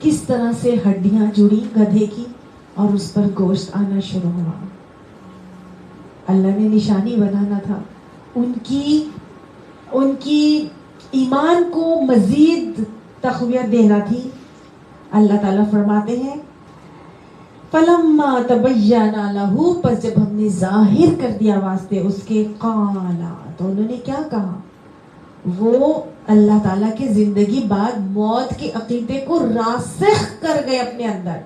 کس طرح سے ہڈیاں جڑی گدھے کی اور اس پر گوشت آنا شروع ہوا. اللہ نے نشانی بنانا تھا ان کی ایمان کو مزید تقویت دینا تھی. اللہ تعالیٰ فرماتے ہیں فَلَمَّا تَبَيَّنَ لَهُ، پس جب ہم نے ظاہر کر دیا واسطے اس کے، قَالَ، تو انہوں نے کیا کہا؟ وہ اللہ تعالیٰ کے زندگی بعد موت کے عقیدے کو راسخ کر گئے اپنے اندر.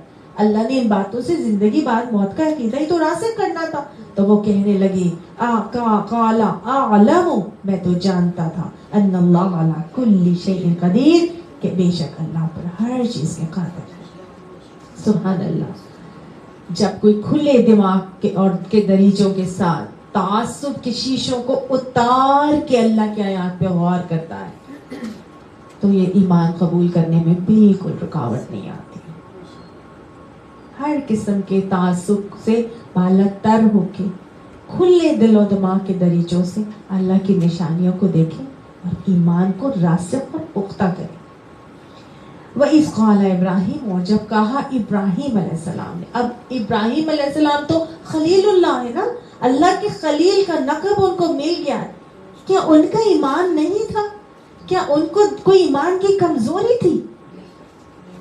اللہ نے ان باتوں سے زندگی بعد موت کا عقیدہ ہی تو راسخ کرنا تھا. تو وہ کہنے لگے قال اعلم، میں تو جانتا تھا، ان اللہ علی کل شیء قدیر، کہ بے شک اللہ پر ہر چیز کے قادر ہے. سبحان اللہ. جب کوئی کھلے دماغ کے اور کے دریچوں کے ساتھ تعصب کے شیشوں کو اتار کے اللہ کی آیات پہ غور کرتا ہے تو یہ ایمان قبول کرنے میں بالکل رکاوٹ نہیں آتی. ہر قسم کے تعصب سے بالا تر ہو کے کھلے دل و دماغ کے دریچوں سے اللہ کی نشانیوں کو دیکھیں اور ایمان کو راسخ اور پختہ کریں. وَإِذْ قَالَ ابراہیم، اور جب کہا ابراہیم علیہ السلام نے. اب ابراہیم علیہ السلام تو خلیل اللہ ہے نا، اللہ کے خلیل کا لقب ان کو مل گیا. کیا ان کا ایمان نہیں تھا؟ کیا ان کو کوئی ایمان کی کمزوری تھی؟